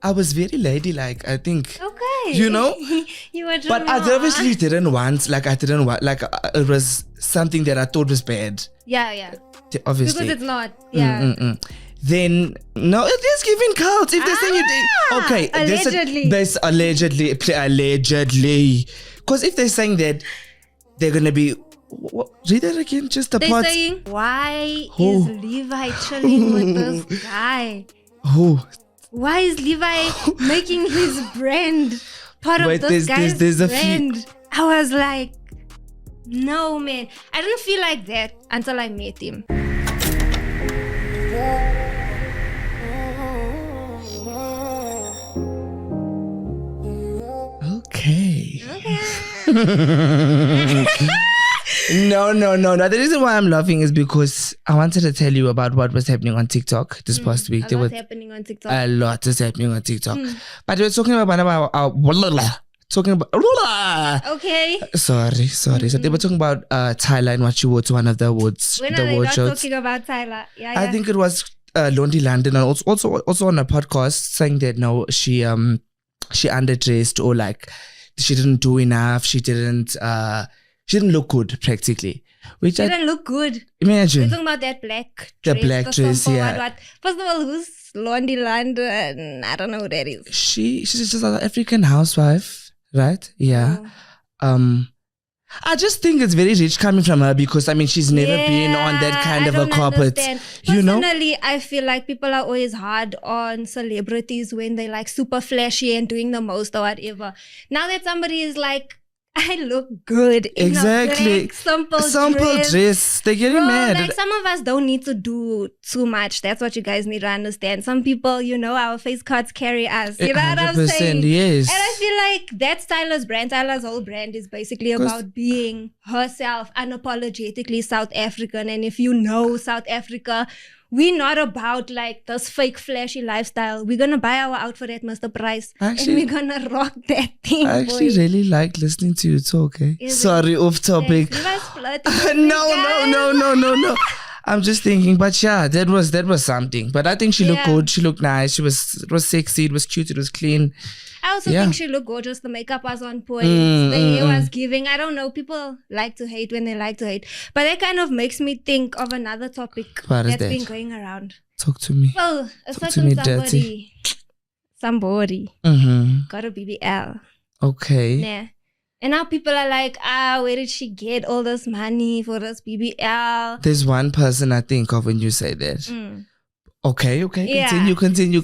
I was very ladylike, I think. Okay. You know? You were But I obviously didn't want, it was something that I thought was bad. Yeah. Obviously. Because it's not. Yeah. Then, no, it is giving cult. If they're saying you did. Okay. Allegedly. There's allegedly. Because if they're saying that they're going to be. Read that again, just the part. They're saying, why is Levi chilling with this guy? Who? Why is Levi making his brand part of this guy's brand? I was like, no, man. I didn't feel like that until I met him. Okay. No. The reason why I'm laughing is because I wanted to tell you about what was happening on TikTok this past week. A lot happening on TikTok. A lot is happening on TikTok. But we were talking about Okay. Sorry. So they were talking about Tyler and what she wore to one of the awards. When are they not talking about Tyler? Yeah. I think it was Lonely London, and also on a podcast saying that no, she underdressed, or like she didn't do enough. She didn't look good practically. Which she didn't look good. Imagine. We're talking about that black dress. The black dress, yeah. What. First of all, who's Lonely London? I don't know who that is. She's just an African housewife, right? Yeah. Oh. I just think it's very rich coming from her because, I mean, she's never been on that kind of a carpet. You know? Personally, I feel like people are always hard on celebrities when they're like super flashy and doing the most or whatever. Now that somebody is like, I look good in a black, simple dress. They're getting mad. Like some of us don't need to do too much. That's what you guys need to understand. Some people, our face cards carry us. You know what I'm saying? Yes. And I feel like that's Tyler's brand. Tyler's whole brand is basically about being herself, unapologetically South African. And if you know South Africa, we're not about like this fake flashy lifestyle. We're going to buy our outfit at Mr. Price. Actually, and we're going to rock that thing. I actually really like listening to you talk. Sorry, off topic. No. I'm just thinking, but yeah, that was something. But I think she looked good. She looked nice. It was sexy. It was cute. It was clean. I also think she looked gorgeous. The makeup was on point. The hair was giving. I don't know. People like to hate when they like to hate. But that kind of makes me think of another topic that's been going around. Talk to me. Well, a certain somebody got a BBL. Okay. Yeah. And now people are like, where did she get all this money for this BBL? There's one person I think of when you say that. Okay. Continue.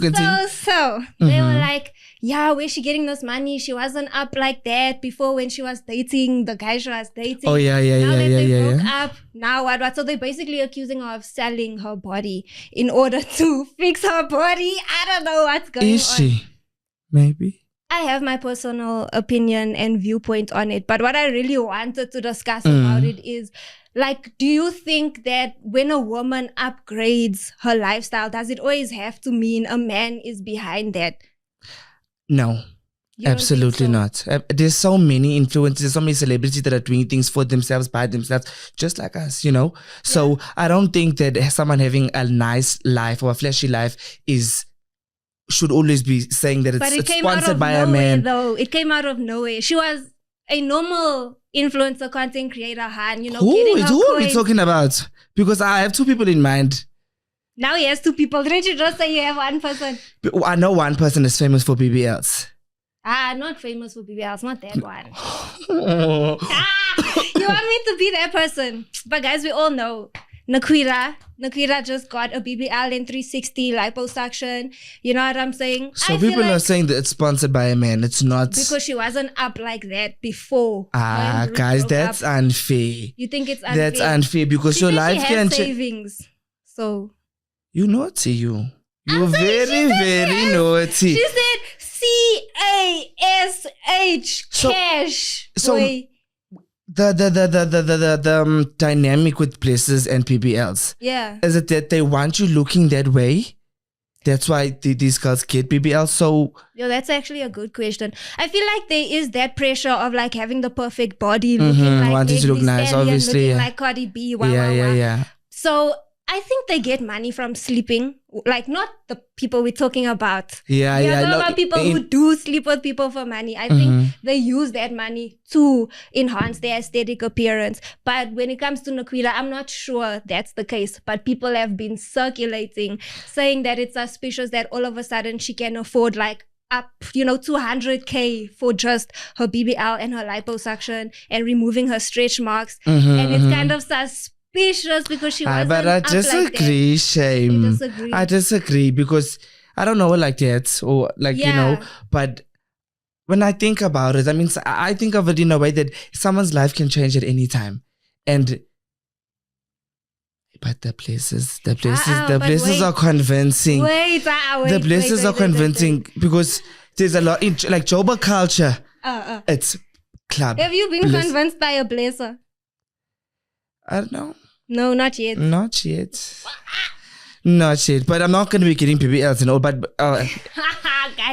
So they were like, where's she getting this money? She wasn't up like that before when she was dating the guy she was dating. Oh, yeah. Now that they broke up, now what? So they're basically accusing her of selling her body in order to fix her body. I don't know what's going on. Is she? Maybe. I have my personal opinion and viewpoint on it. But what I really wanted to discuss about it is, like, do you think that when a woman upgrades her lifestyle, does it always have to mean a man is behind that? No, absolutely not. There's so many influencers, so many celebrities that are doing things for themselves, by themselves, just like us, So I don't think that someone having a nice life or a flashy life should always be saying that it's sponsored by a man. Though. It came out of nowhere. She was a normal influencer, content creator, Han, Who are we talking about? Because I have two people in mind. Now he has two people. Didn't you just say you have one person? I know one person is famous for BBLs. Not famous for BBLs, not that one. You want me to be that person? But guys, we all know Naquira just got a BBL in 360 liposuction. You know what I'm saying? So people are saying that it's sponsored by a man. It's not. Because she wasn't up like that before. Guys, that's unfair. You think it's unfair? That's unfair because your life can change. Savings. So. You naughty, you. You're very, very naughty. She said CASH, cash. So the dynamic with places and PBLs. Yeah. Is it that they want you looking that way? That's why these girls get BBL. So that's actually a good question. I feel like there is that pressure of like having the perfect body, looking like wanting to look nice, obviously. Looking like Cardi B. Yeah. So I think they get money from sleeping. Like, not the people we're talking about. Yeah, We're yeah. talking about people who do sleep with people for money. I think they use that money to enhance their aesthetic appearance. But when it comes to Naquita, I'm not sure that's the case. But people have been circulating, saying that it's suspicious that all of a sudden she can afford like up, 200K for just her BBL and her liposuction and removing her stretch marks. And it's kind of suspicious because she wasn't but I up disagree, like that. Shame. You disagree? I disagree because I don't know her like that, or like but when I think about it, I mean, I think of it in a way that someone's life can change at any time, but the places are convincing. Wait, the places are convincing because there's a lot in like Joburg culture. It's club. Have you been convinced by a blazer? I don't know. No, not yet. Not yet. Not yet. But I'm not going to be getting BBLs and all. But guys,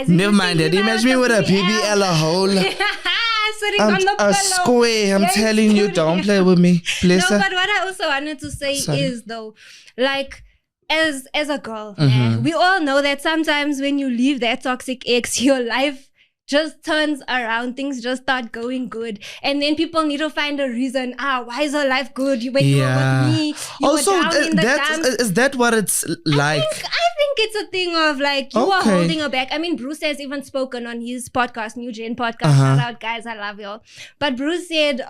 never mind that. Imagine me with a BBL, a hole. Sitting on the pillow. A square. I'm telling you, don't play with me. Please. No, but what I also wanted to say is though, like, as a girl, we all know that sometimes when you leave that toxic ex, your life just turns around, things just start going good, and then people need to find a reason. Why is her life good? When you were with me, you also, were down in the dumps. Is that what it's like? I think it's a thing of like you are holding her back. I mean, Bruce has even spoken on his podcast, New Gen podcast. Shout out, guys, I love y'all. But Bruce said,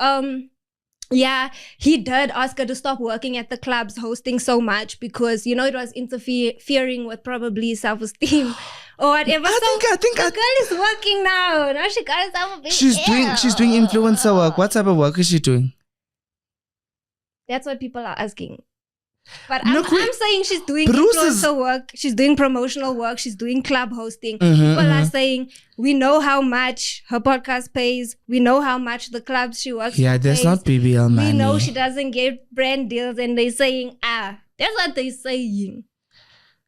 yeah, he did ask her to stop working at the clubs hosting so much because, it was interfering with probably self-esteem or whatever. I think the girl is working now. Now she got herself a big She's doing influencer work. What type of work is she doing? That's what people are asking. But I'm saying she's doing influencer work, she's doing promotional work, she's doing club hosting. People are saying, we know how much her podcast pays, we know how much the clubs she works with there's not BBL money. We know she doesn't get brand deals, and they're saying, that's what they're saying.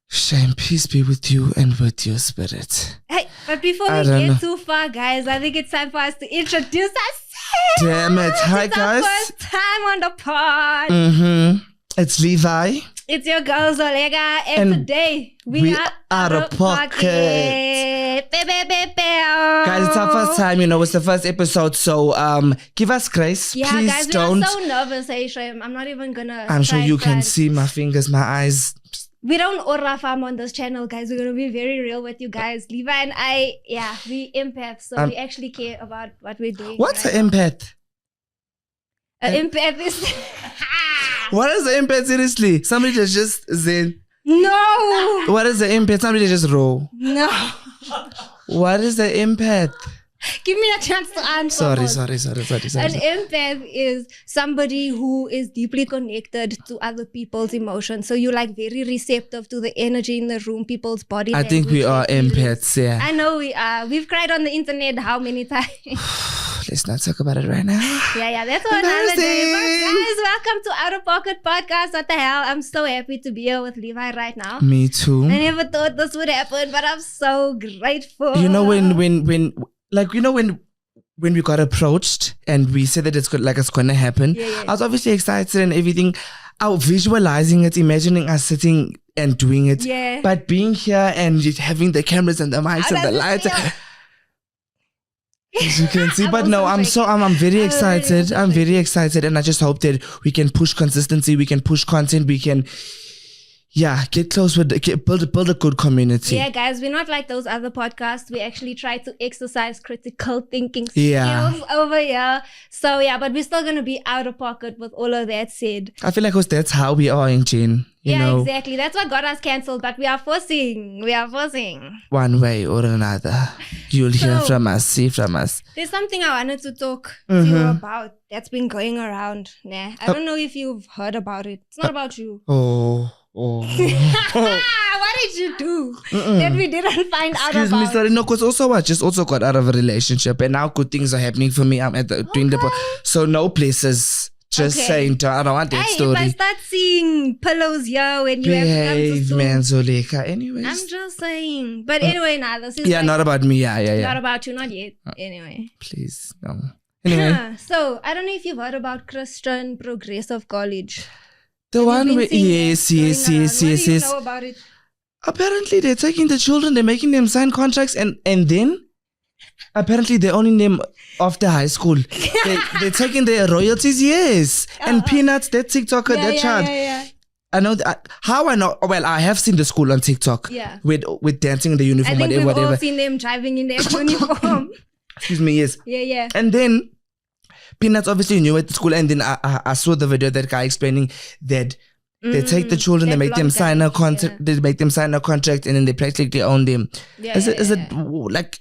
Shame, peace be with you and with your spirit. Hey, but before we get too far, guys, I think it's time for us to introduce ourselves. Damn it. Hi, guys. First time on the pod. It's Levi. It's your girl Zolega, and today we are out of pocket. Guys, it's our first time, it's the first episode, so give us grace. Yeah, please guys, don't. We are so nervous, Shem. I'm not even gonna. I'm sure you can see my fingers, my eyes. We don't order farm on this channel, guys. We're gonna be very real with you guys. Levi and I, we empaths, so we actually care about what we're doing. What's an empath? An empath is. What is the empath? Seriously, somebody that's just zen. No. What is the empath? Somebody that just roll. No. What is the empath? Give me a chance to answer. Sorry. An empath is somebody who is deeply connected to other people's emotions. So you're like very receptive to the energy in the room, people's body. I think we are empaths, yeah. I know we are. We've cried on the internet how many times? Let's not talk about it right now. Yeah, that's what another day. But guys, welcome to Out of Pocket Podcast. What the hell? I'm so happy to be here with Levi right now. Me too. I never thought this would happen, but I'm so grateful. When we got approached and we said that it's gonna happen, I was obviously excited and everything. I was visualizing it, imagining us sitting and doing it. Yeah. But being here and just having the cameras and the mics and the lights. As you can see, but no, I'm very excited. I'm very excited, and I just hope that we can push consistency, we can push content, we can, get close with, build a good community. Yeah, guys, we're not like those other podcasts. We actually try to exercise critical thinking skills over here. So but we're still gonna be out of pocket with all of that said. I feel like that's how we are in Jane. You know? Exactly. That's what got us cancelled, but we are forcing. One way or another. You'll hear from us, see from us. There's something I wanted to talk to you about that's been going around. I don't know if you've heard about it. It's not about you. Oh. What did you do that we didn't find out about? Excuse me, sorry. No, because also I just also got out of a relationship and now good things are happening for me. I'm at doing so no places. Just saying, I don't want that story. If I start seeing pillows here when you have to come to school. Man, Zoleka. Anyways. I'm just saying. But anyway, this is not about me. Yeah. Not about you, not yet. Anyway. Please, no. Anyway. So, I don't know if you've heard about Christian Progressive College. The Have you one been where, seeing yes, it going yes, around? yes, What yes, do you yes. know about it? Apparently, they're taking the children, they're making them sign contracts, and then apparently they only name after high school. They're taking their royalties, yes. And Peanuts, that TikToker, that child. Yeah. I know how I know. Well, I have seen the school on TikTok. Yeah. With dancing in the uniform, I think we've whatever. all seen them driving in their uniform. Excuse me, yes. Yeah. And then Peanuts obviously knew at the school, and then I saw the video, that guy explaining that they take the children, they make them sign a contract, they make them sign a contract, and then they practically own them. Is it like?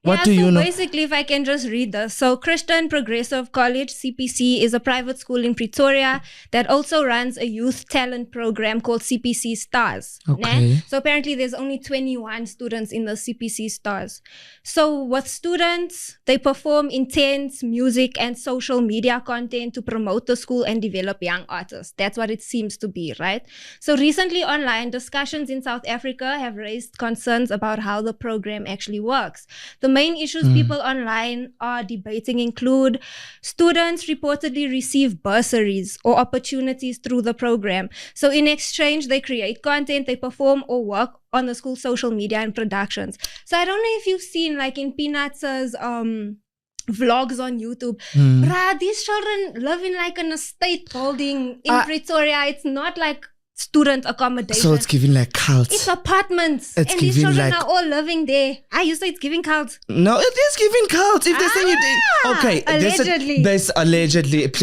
What do you know? Basically, if I can just read this. So Christian Progressive College, CPC, is a private school in Pretoria that also runs a youth talent program called CPC Stars. Okay. So apparently there's only 21 students in the CPC Stars. So with students, they perform intense music and social media content to promote the school and develop young artists. That's what it seems to be, right? So recently online, discussions in South Africa have raised concerns about how the program actually works. The main issues people online are debating include students reportedly receive bursaries or opportunities through the program. So in exchange, they create content, they perform or work on the school social media and productions. So I don't know if you've seen, like in Peanuts' vlogs on YouTube. Bruh, these children live in like an estate building in Pretoria. It's not like student accommodation. So it's giving like cults. It's apartments. It's and these giving children like, are all living there. You say it's giving cults. No, it is giving cults. If they're saying you did. Okay. Allegedly.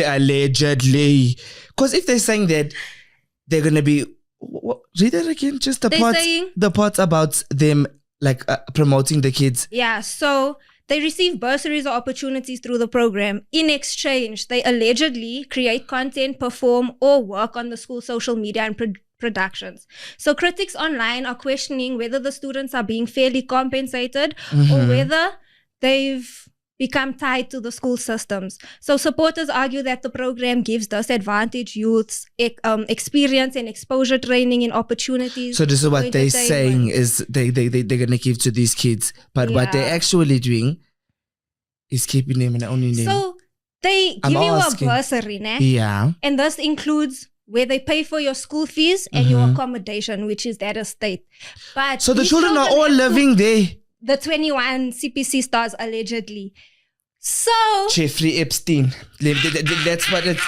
Allegedly. Because if they're saying that they're going to be, read that again. Just the parts about them like promoting the kids. Yeah. So they receive bursaries or opportunities through the program. In exchange, they allegedly create content, perform, or work on the school social media and productions. So critics online are questioning whether the students are being fairly compensated or whether they've become tied to the school systems. So supporters argue that the program gives disadvantaged youths experience and exposure training and opportunities. So this is what they're saying is they're going to give to these kids. But what they're actually doing is keeping them and owning them. So they give you a bursary, né? Yeah. And this includes where they pay for your school fees and your accommodation, which is that estate. But so the children are all living there. The 21 CPC stars allegedly. So Jeffrey Epstein. That's what it's.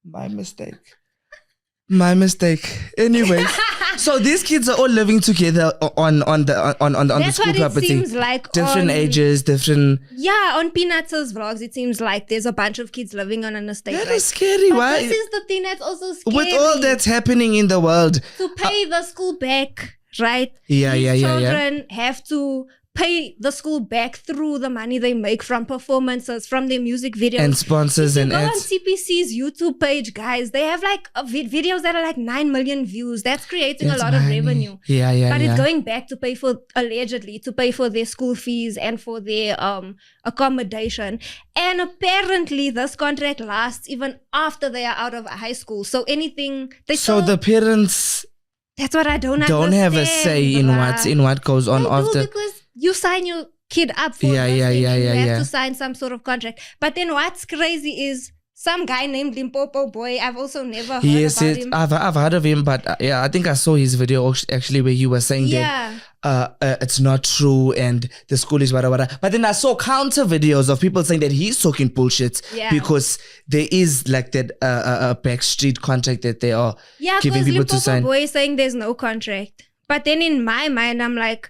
My mistake. Anyways, so these kids are all living together on the school property. That's what it seems like. Different ages, different. Yeah, on Peanuts' vlogs, it seems like there's a bunch of kids living on an estate. That is scary. But why? This is the thing that's also scary. With all that's happening in the world, to pay the school back, right? Yeah. Children have to pay the school back through the money they make from performances, from their music videos. And sponsors and ads. Go on CPC's YouTube page, guys. They have like videos that are like 9 million views. That's creating a lot of revenue. Yeah. But it's going back to pay for, allegedly, to pay for their school fees and for their accommodation. And apparently this contract lasts even after they are out of high school. So anything... the parents... That's what I don't understand. Don't have a say in what goes on after. Because you sign your kid up for You have to sign some sort of contract. But then what's crazy is some guy named Limpopo Boy. I've also never heard about him. I've heard of him, but I think I saw his video actually where you were saying that it's not true and the school is whatever. But then I saw counter videos of people saying that he's talking bullshit because there is like that backstreet contract that they are giving people to sign. Boy is saying there's no contract. But then in my mind, I'm like,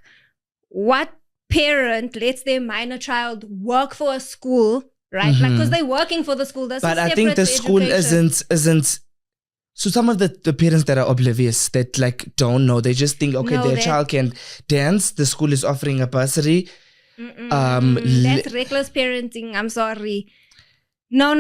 what parent lets their minor child work for a school, right? Like, because they're working for the school. That's but I think the school isn't. So some of the parents that are oblivious, that like don't know, they just think, okay, their child can dance. The school is offering a bursary. That's reckless parenting. I'm sorry. No.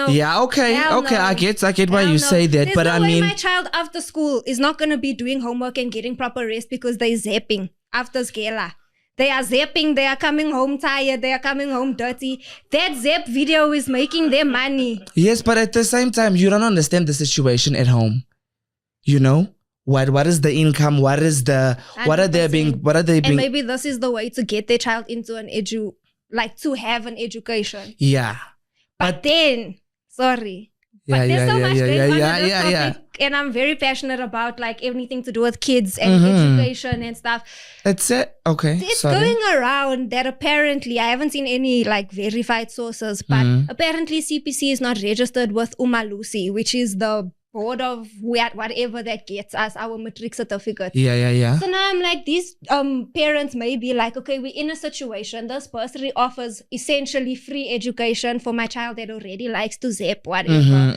Yeah, okay. I get why you say that. There's but no I way mean, my child after school is not going to be doing homework and getting proper rest because they're zapping after Skela. They are zapping, they are coming home tired, they are coming home dirty. That zap video is making them money. Yes, but at the same time, you don't understand the situation at home. You know? What is the income? What are they being? And maybe this is the way to get their child into to have an education. Yeah. But then, sorry. Yeah, But there's so much going on with this yeah. topic, and I'm very passionate about like anything to do with kids and education and stuff. It's it. Okay. It's sorry. going around that apparently, I haven't seen any like verified sources, but apparently CPC is not registered with Umalusi, which is the board of whatever that gets us our matric certificate. Yeah. So now I'm like, these parents may be like, okay, we're in a situation, this bursary offers essentially free education for my child that already likes to zip, whatever.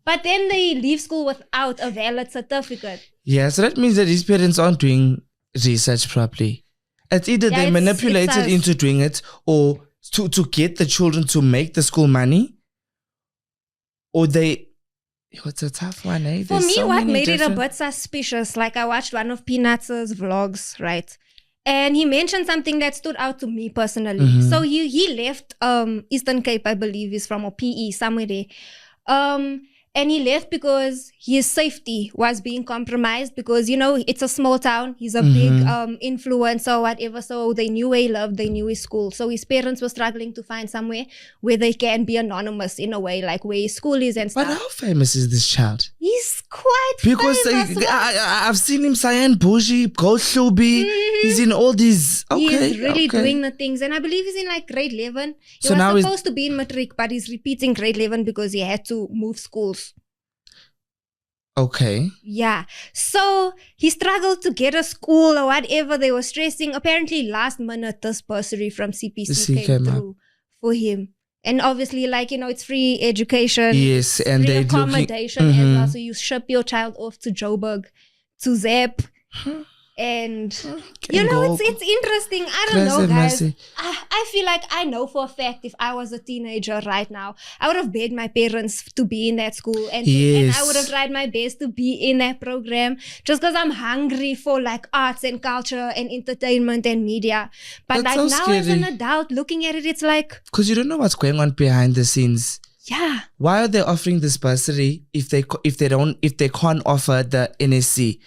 But then they leave school without a valid certificate. Yeah, so that means that these parents aren't doing research properly. It's either they manipulated into doing it, or to get the children to make the school money, or they... It's a tough one, eh? For me, what made it a bit suspicious, like I watched one of Peanuts' vlogs, right? And he mentioned something that stood out to me personally. So he left Eastern Cape, I believe, is from, or PE, somewhere there. And he left because his safety was being compromised because, you know, it's a small town. He's a big influencer or whatever. So they knew where he lived. They knew his school. So his parents were struggling to find somewhere where they can be anonymous in a way, like where his school is and stuff. But how famous is this child? He's quite famous. Because I've seen him Cyan Bougie, Gold Shubi. He's in all these. Okay, he's really doing the things. And I believe he's in like grade 11. He so was supposed to be in matric, but he's repeating grade 11 because he had to move schools. Okay. Yeah. So he struggled to get a school or whatever. They were stressing. Apparently last minute this bursary from CPC came through for him. And obviously, like, you know, it's free education. Yes. And free accommodation as well. So you ship your child off to Joburg, to ZEP. And you know, it's interesting. I don't know, guys. I feel like I know for a fact if I was a teenager right now, I would have begged my parents to be in that school, and I would have tried my best to be in that program just because I'm hungry for like arts and culture and entertainment and media. But that's like so now scary. As an adult looking at it, it's like, because you don't know what's going on behind the scenes. Yeah. Why are they offering this bursary if they can't offer the NSC?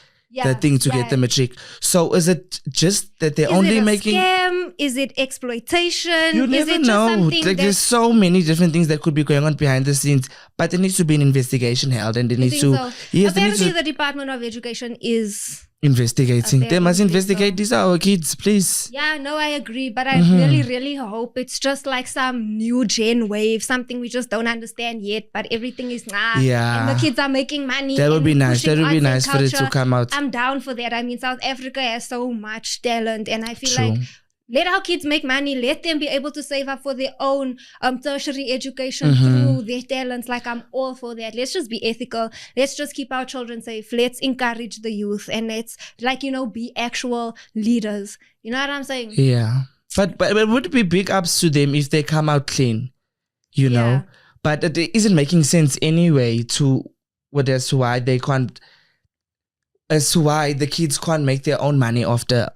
The thing to get the matric. So is it just that they're only making... Is it a scam? Is it exploitation? You never know. Like there's so many different things that could be going on behind the scenes, but there needs to be an investigation held, and there needs to... So. Yes, apparently the Department of Education is... investigating. They must investigate these our kids, please. Yeah, no, I agree. But I really, really hope it's just like some new gen wave, something we just don't understand yet, but everything is yeah. And the kids are making money. That would be nice. That would be nice for it to come out. I'm down for that. I mean, South Africa has so much talent, and I feel like let our kids make money. Let them be able to save up for their own tertiary education through their talents. Like, I'm all for that. Let's just be ethical. Let's just keep our children safe. Let's encourage the youth, and let's, like, you know, be actual leaders. You know what I'm saying? Yeah. But it would be big ups to them if they come out clean, you know? But it isn't making sense anyway as to why they can't, as to why the kids can't make their own money after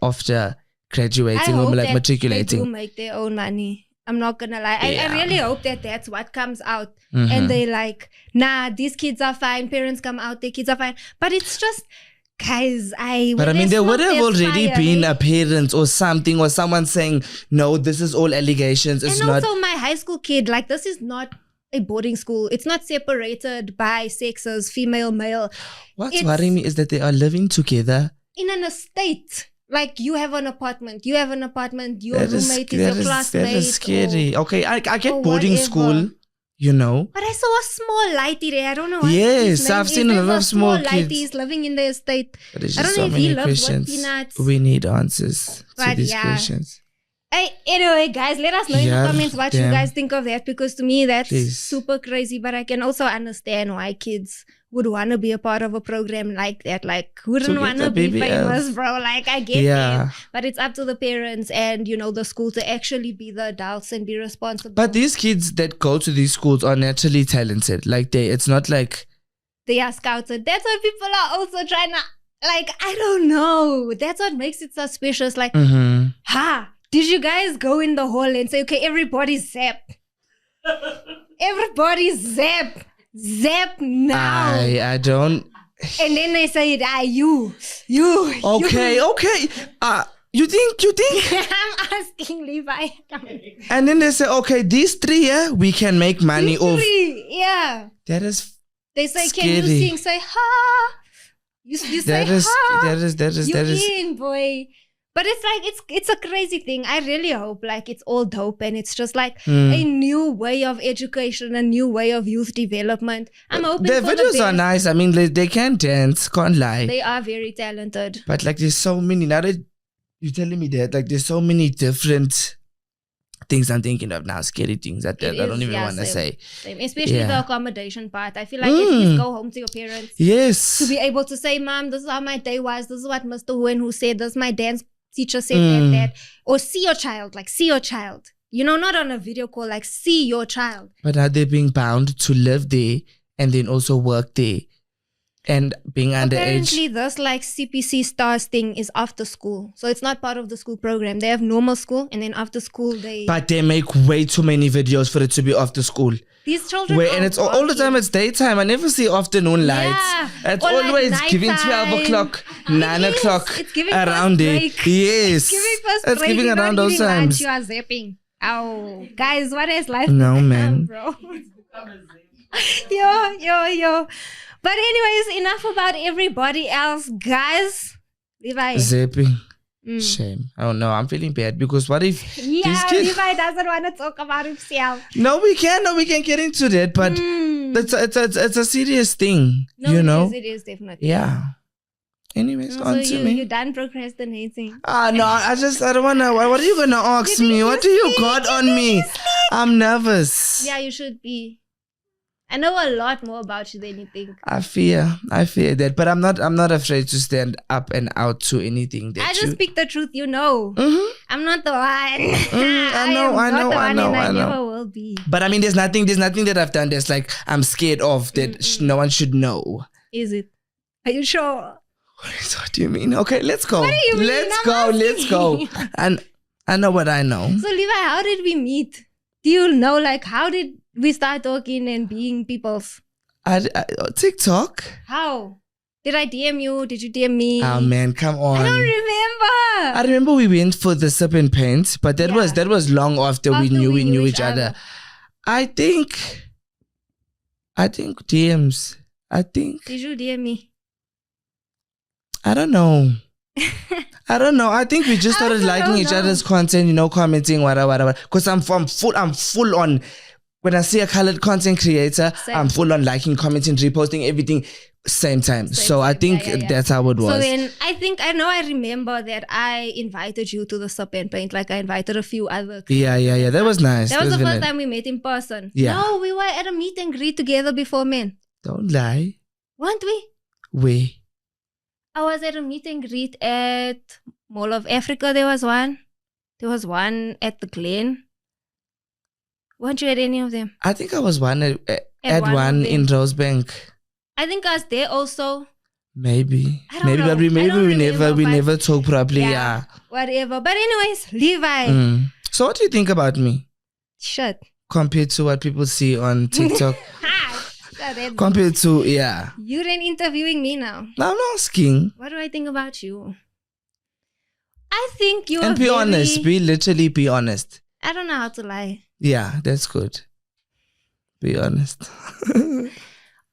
graduating or like matriculating. They do make their own money. I'm not gonna lie. I really hope that that's what comes out. And they like, nah, these kids are fine. Parents come out, their kids are fine. But it's just, guys, But I mean, there would have already been a parent or something, or someone saying, no, this is all allegations. It's and not. Also my high school kid, like, this is not a boarding school. It's not separated by sexes, female, male. What's worrying me is that they are living together in an estate. Like, you have an apartment, your roommate is your classmate. That is scary. Okay, I get boarding school, you know. But I saw a small lighty there. I don't know what yes, I've seen a lot of small kids. Lighties living in the estate. But it's I just don't know so if he many loves questions. Peanuts. We need answers to these questions. Anyway, guys, let us know in the comments what you guys think of that, because to me that's super crazy. But I can also understand why kids would want to be a part of a program like that. Like, who wouldn't want to be famous, bro? Like, I get it. But it's up to the parents and, you know, the school to actually be the adults and be responsible. But these kids that go to these schools are naturally talented. Like, it's not like... they are scouted. That's what people are also trying to... Like, I don't know. That's what makes it suspicious. Like, did you guys go in the hall and say, okay, everybody zap? Everybody zap. Zap now. I don't... And then they say, you. Okay. You think? I'm asking Levi. And then they say, okay, these 3 here, we can make money These off. 3, yeah. That is They say, scary. can you sing? Say, ha. You say, that is you in, boy. But it's like, it's a crazy thing. I really hope like it's all dope and it's just like a new way of education, a new way of youth development. I'm hoping their for the videos are best. nice. I mean, they can dance, can't lie. They are very talented. But like there's so many, now that you're telling me that, like there's so many different things I'm thinking of now, scary things that I don't even want to say. Same. Especially the accommodation part. I feel like at least go home to your parents. Yes. To be able to say, Mom, this is how my day was. This is what Mr. Who said. This is my dance teacher said that. Or see your child. Like, see your child. You know, not on a video call. Like, see your child. But are they being bound to live there and then also work there? And being underage. Apparently, this like CPC stars thing is after school. So it's not part of the school program. They have normal school and then after school they... But they make way too many videos for it to be after school. These children and it's all the time, it's daytime. I never see afternoon lights. Yeah. It's Or always like giving nighttime. 12 o'clock, 9 o'clock, It's giving around first there. break. Yes. It's giving around those times. You are zapping. Oh, guys, what is life? No, man. Bro. Yo. But anyways, enough about everybody else. Guys, Levi. Zapping. Shame. I don't know. I'm feeling bad because what if these kids... Levi doesn't want to talk about himself. No, we can get into that, but it's a serious thing. No, you know? it is definitely. Yeah. Anyways, So on to me. you're done procrastinating. No, I don't want to. What are you going to ask me? What do you got on me? I'm nervous. Yeah, you should be. I know a lot more about you than you think. I fear that, but I'm not afraid to stand up and out to anything that I just speak the truth, you know. I'm not the one. I know. I never will be. But I mean, there's nothing that I've done that's like I'm scared of that no one should know. Is it? Are you sure? What do you mean? Okay, let's go. What do you mean? Let's go. And I know what I know. So Levi, how did we meet? Do you know, like, how did we start talking and being peoples? TikTok. How? Did I DM you? Did you DM me? Oh man, come on. I don't remember. I remember we went for the sip and paint, but that was long after we knew each other. I think DMs. Did you DM me? I don't know. I think we just started liking each other's content, you know, commenting, whatever. Because I'm full on. When I see a colored content creator, I'm full on liking, commenting, reposting, everything, same time. So I think that's how it was. So then I remember that I invited you to the sip and paint. Like I invited a few other. Yeah. That was nice. That was the first time we met in person. Yeah. No, we were at a meet and greet together before, man. Don't lie. Weren't we? We. I was at a meet and greet at Mall of Africa. There was one. There was one at the Glen. Weren't you at any of them? I think I was one at one in Rosebank. I think I was there also. Maybe. I don't know. We never talk properly. Yeah. Whatever. But anyways, Levi. So what do you think about me? Shut. Compared to what people see on TikTok? Compared to, You're interviewing me now. I'm asking. What do I think about you? I think you are And be honest. Be honest. I don't know how to lie. Yeah, that's good. Be honest.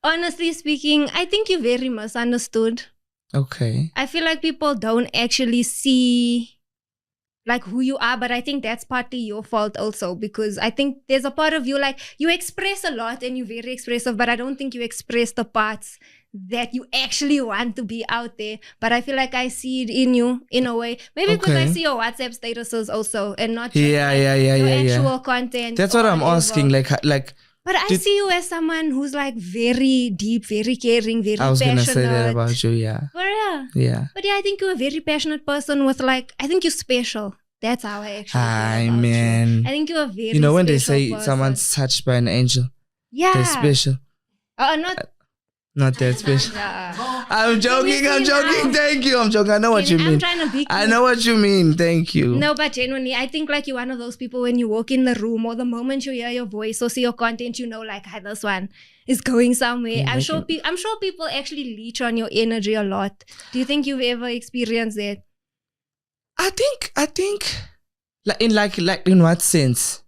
Honestly speaking, I think you're very misunderstood. Okay. I feel like people don't actually see like who you are, but I think that's partly your fault also, because I think there's a part of you, like you express a lot and you're very expressive, but I don't think you express the parts that you actually want to be out there. But I feel like I see it in you in a way. Maybe because I see your WhatsApp statuses also and not just your actual content. That's what I'm asking. Like. But I see you as someone who's like very deep, very caring, very passionate. I was going to say that about you, yeah. For real. Yeah. But I think you're a very passionate person with like, I think you're special. That's how I actually feel about man. you. I think you're a very You know when they special say person. someone's touched by an angel? Yeah. They're special. Not that special. I'm joking. Thank you. I'm joking. I know what you mean. I'm trying to be cool. I know what you mean. Thank you. No, but genuinely, I think like you're one of those people when you walk in the room or the moment you hear your voice or see your content, you know like, hi, this one is going somewhere. Yeah, I'm sure people actually leech on your energy a lot. Do you think you've ever experienced that? I think, like in what sense?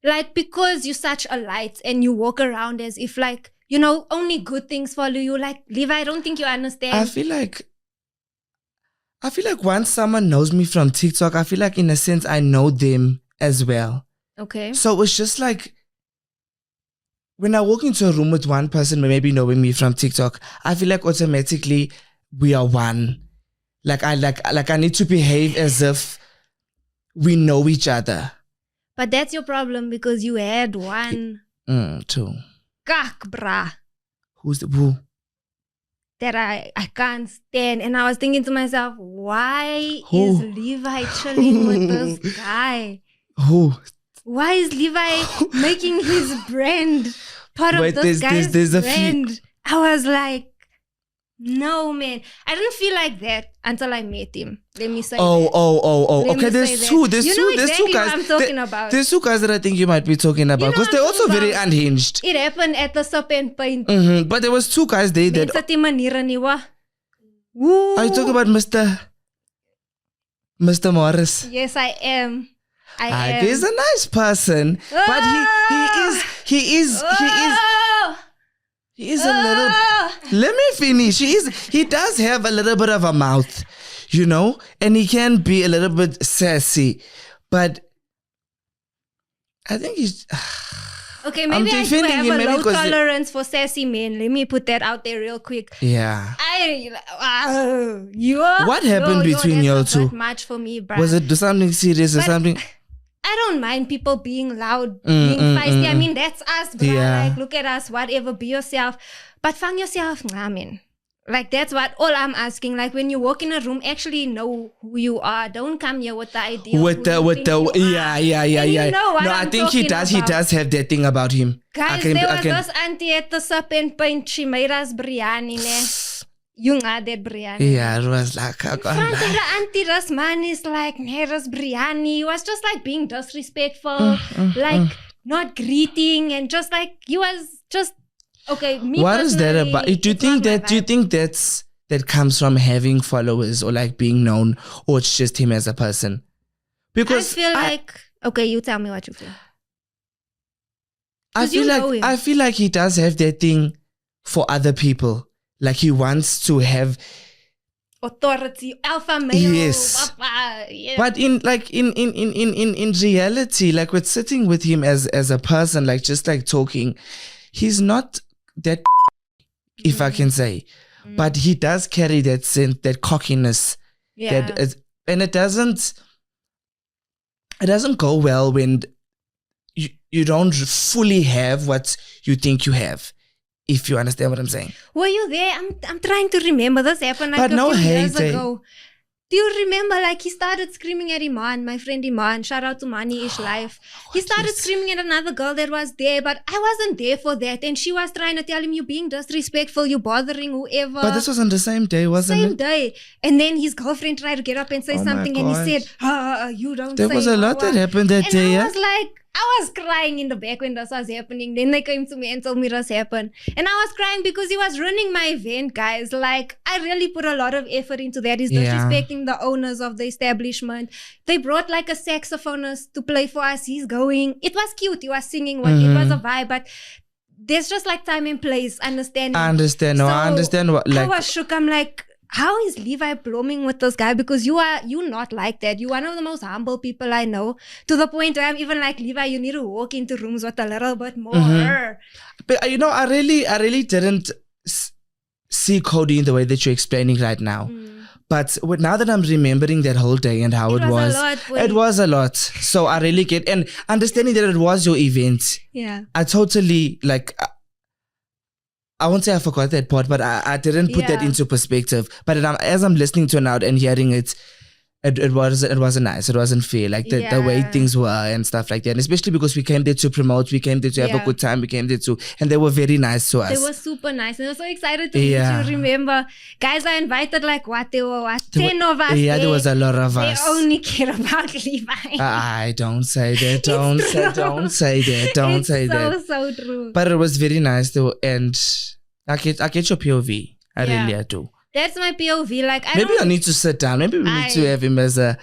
Like, because you're such a light and you walk around as if like, only good things follow you. Like, Levi, I don't think you understand. I feel like once someone knows me from TikTok, I feel like in a sense I know them as well. Okay. So it's just like when I walk into a room with one person maybe knowing me from TikTok, I feel like automatically we are one. Like I need to behave as if we know each other. But that's your problem because you had one Two. kak, brah, Who? that I can't stand. And I was thinking to myself, why Who? is Levi chilling with this guy? Who? Why is Levi making his brand part Wait, of this guy's there's a brand? I was like, no, man. I didn't feel like that until I met him. Let me say that. Oh. Let Okay, me there's say two. that. There's You two. know There's two exactly guys. what I'm talking about. There's two guys that I think you might be talking about You know because what they're I'm also talking very about. unhinged. It happened at the Sub and Paint. But there was two guys there that. Mense die maniere nie, wa? Woo. Are you talking about Mr. Morris? Yes, I am. I am. He's a nice person, but he is a little. Let me finish. He does have a little bit of a mouth, and he can be a little bit sassy, but I think he's. Okay, maybe I do defending have him a maybe low because tolerance for sassy men. Let me put that out there real quick. Yeah. What happened between you two? Not much for me, bruh. Was it something serious or something? I don't mind people being loud, being feisty. I mean, that's us, bruh. Yeah. Like, look at us, whatever, be yourself. But find yourself, nah, man. Like, that's all I'm asking. Like, when you walk in a room, actually know who you are. Don't come here with the idea Yeah. And you know what No, I think he does. He does have that thing about him. Guys, there was this auntie at the Sub and Paint. She made us biryani, ne? You know that biryani. Yeah, it was like In front of the auntie, this man is like, nee, this biryani. He was just like being disrespectful, like not greeting, and just like he was just okay. Me what is that personally, about? Do you it's not my vibe. think that comes from having followers or like being known, or it's just him as a person? Because I feel like okay, you tell me what you feel. I feel like he does have that thing for other people. Like he wants to have authority, alpha male. Yes. Papa, yeah. But in reality, like with sitting with him as a person, like just like talking, he's not that if I can say. But he does carry that sense, that cockiness. Yeah. And it doesn't go well when you don't fully have what you think you have. If you understand what I'm saying. Were you there? I'm trying to remember. This happened like a few years ago. Do you remember, like, he started screaming at Iman, my friend Iman, shout out to Money-ish Life. He started screaming at another girl that was there, but I wasn't there for that. And she was trying to tell him, you're being disrespectful, you're bothering whoever. But this was on the same day, wasn't it? Same day. And then his girlfriend tried to get up and say something, and he said, you don't say. There was a lot that happened that day. I was like, I was crying in the back when this was happening. Then they came to me and told me this happened. And I was crying because he was ruining my event, guys. Like, I really put a lot of effort into that. He's disrespecting the owners of the establishment. They brought like a saxophonist to play for us. He's going. It was cute. He was singing. It was a vibe. But there's just like time and place. Understanding. I understand. No, I understand what. Like, I was shook. I'm like, how is Levi blooming with this guy? Because you're not like that. You're one of the most humble people I know. To the point where I'm even like, Levi, you need to walk into rooms with a little bit more. But I really didn't see Cody in the way that you're explaining right now. But now that I'm remembering that whole day and how it was a lot. So I really get, and understanding that it was your event. Yeah. I totally like. I won't say I forgot that part, but I didn't put that into perspective. But as I'm listening to it now and hearing it, it wasn't nice. It wasn't fair. Like the way things were and stuff like that. And especially because we came there to promote, we came there to have a good time, we came there to, and they were very nice to us. They were super nice. And I was so excited to meet you. Remember, guys, I invited like 10 of us. Yeah, there was a lot of us. They only care about Levi. I don't say that. Don't say that. Don't say that. It's so true. But it was very nice though, and I get your POV. I really do. That's my POV. Like, Maybe I need to sit down. Maybe we need to have him as a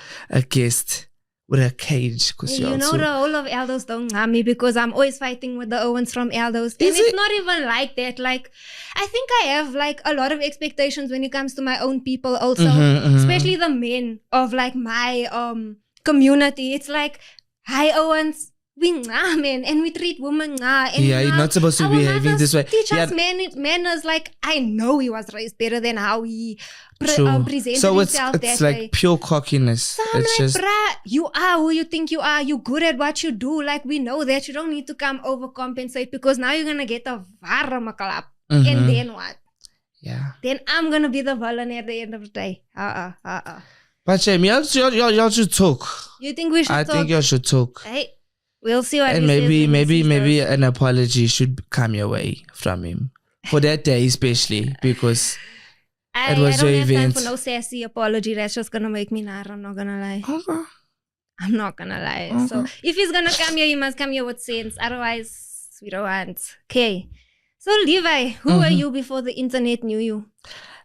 guest with a cage. You know, the whole of Eldos don't know me because I'm always fighting with the Owens from Eldos. And it's not even like that. Like, I think I have like a lot of expectations when it comes to my own people also. Especially the men of like my community. It's like, hi Owens. We man, and we treat women and you're not supposed to be behaving this way. Teach us manners. Like, I know he was raised better than how he presented himself that way. So it's like pure cockiness. So I'm like, bruh, you are who you think you are. You're good at what you do. Like, we know that. You don't need to come overcompensate because now you're gonna get a warme klap. And then what? Yeah. Then I'm gonna be the villain at the end of the day. But Shame, y'all should talk. You think we should talk? I think y'all should talk. Hey. We'll see what and maybe an apology should come your way from him for that day, especially because it was your event. I don't have time for no sassy apology. That's just gonna make me mad. I'm not gonna lie. Okay. I'm not gonna lie. Okay. So if he's gonna come here, he must come here with sense. Otherwise, we don't want. Okay. So Levi, who were you before the internet knew you?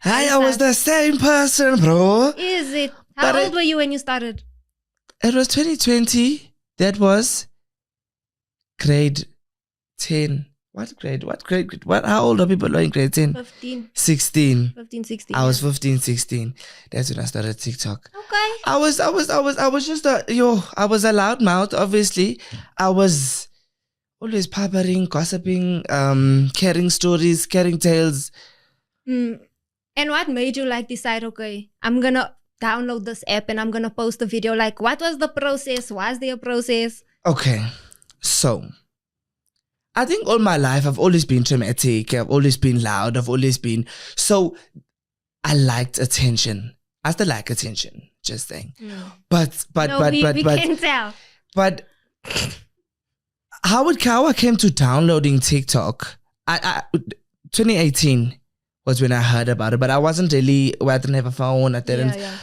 I was the same person, bro. Is it? How old were you when you started? It was 2020. That was grade 10. What grade? How old are people in grade 10? 15. 16. 15, 16. I was 15, 16. That's when I started TikTok. Okay. I was just I was a loud mouth, obviously. I was always pampering, gossiping, carrying stories, carrying tales. And what made you decide, okay, I'm gonna download this app and I'm gonna post a video? Like, what was the process? Was there a process? Okay. So, I think all my life I've always been dramatic. I've always been loud. I've always been... So, I liked attention. I still like attention. Just saying. But we can tell. But how I came to downloading TikTok, 2018 was when I heard about it. But I wasn't really... I didn't have a phone. I didn't... Yeah.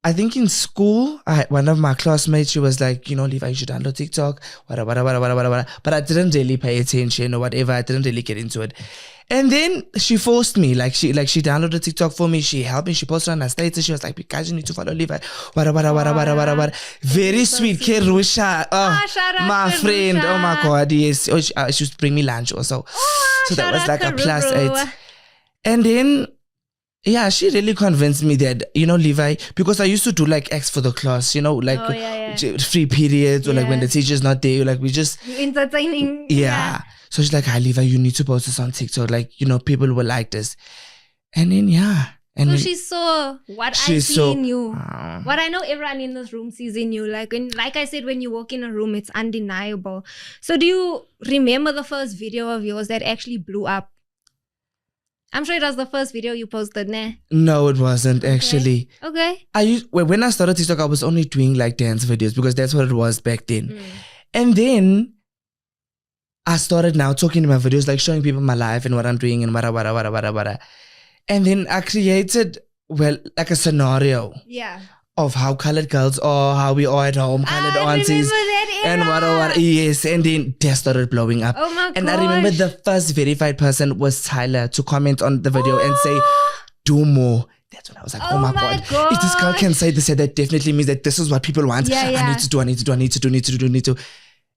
I think in school, one of my classmates, she was like, Levi, you should download TikTok, whatever. But I didn't really pay attention or whatever. I didn't really get into it. And then she forced me, she downloaded TikTok for me. She helped me. She posted on her status. She was like, guys, you need to follow Levi. Whatever. Very sweet. Kerusha. My friend. Oh my God. Yes. She used to bring me lunch also. So that was like a +8. And then... yeah, she really convinced me that, Levi, because I used to do acts for the class, free periods or when the teacher's not there, we just... entertaining. Yeah. So she's like, hi, Levi, you need to post this on TikTok. People will like this. And then, yeah. And so she saw what I see in you. What I know everyone in this room sees in you. Like I said, when you walk in a room, it's undeniable. So do you remember the first video of yours that actually blew up? I'm sure it was the first video you posted, nah? No, it wasn't actually. Okay. When I started TikTok, I was only doing dance videos because that's what it was back then. And then I started now talking in my videos, showing people my life and what I'm doing and wada. And then I created, a scenario. Yeah. Of how colored girls are, how we are at home, colored aunties. And what. Yes, and then they started blowing up. Oh my god. And I remember the first verified person was Tyler to comment on the video and say, do more. That's when I was like, oh my god. If this girl can say this, that definitely means that this is what people want. Yeah. I need to do.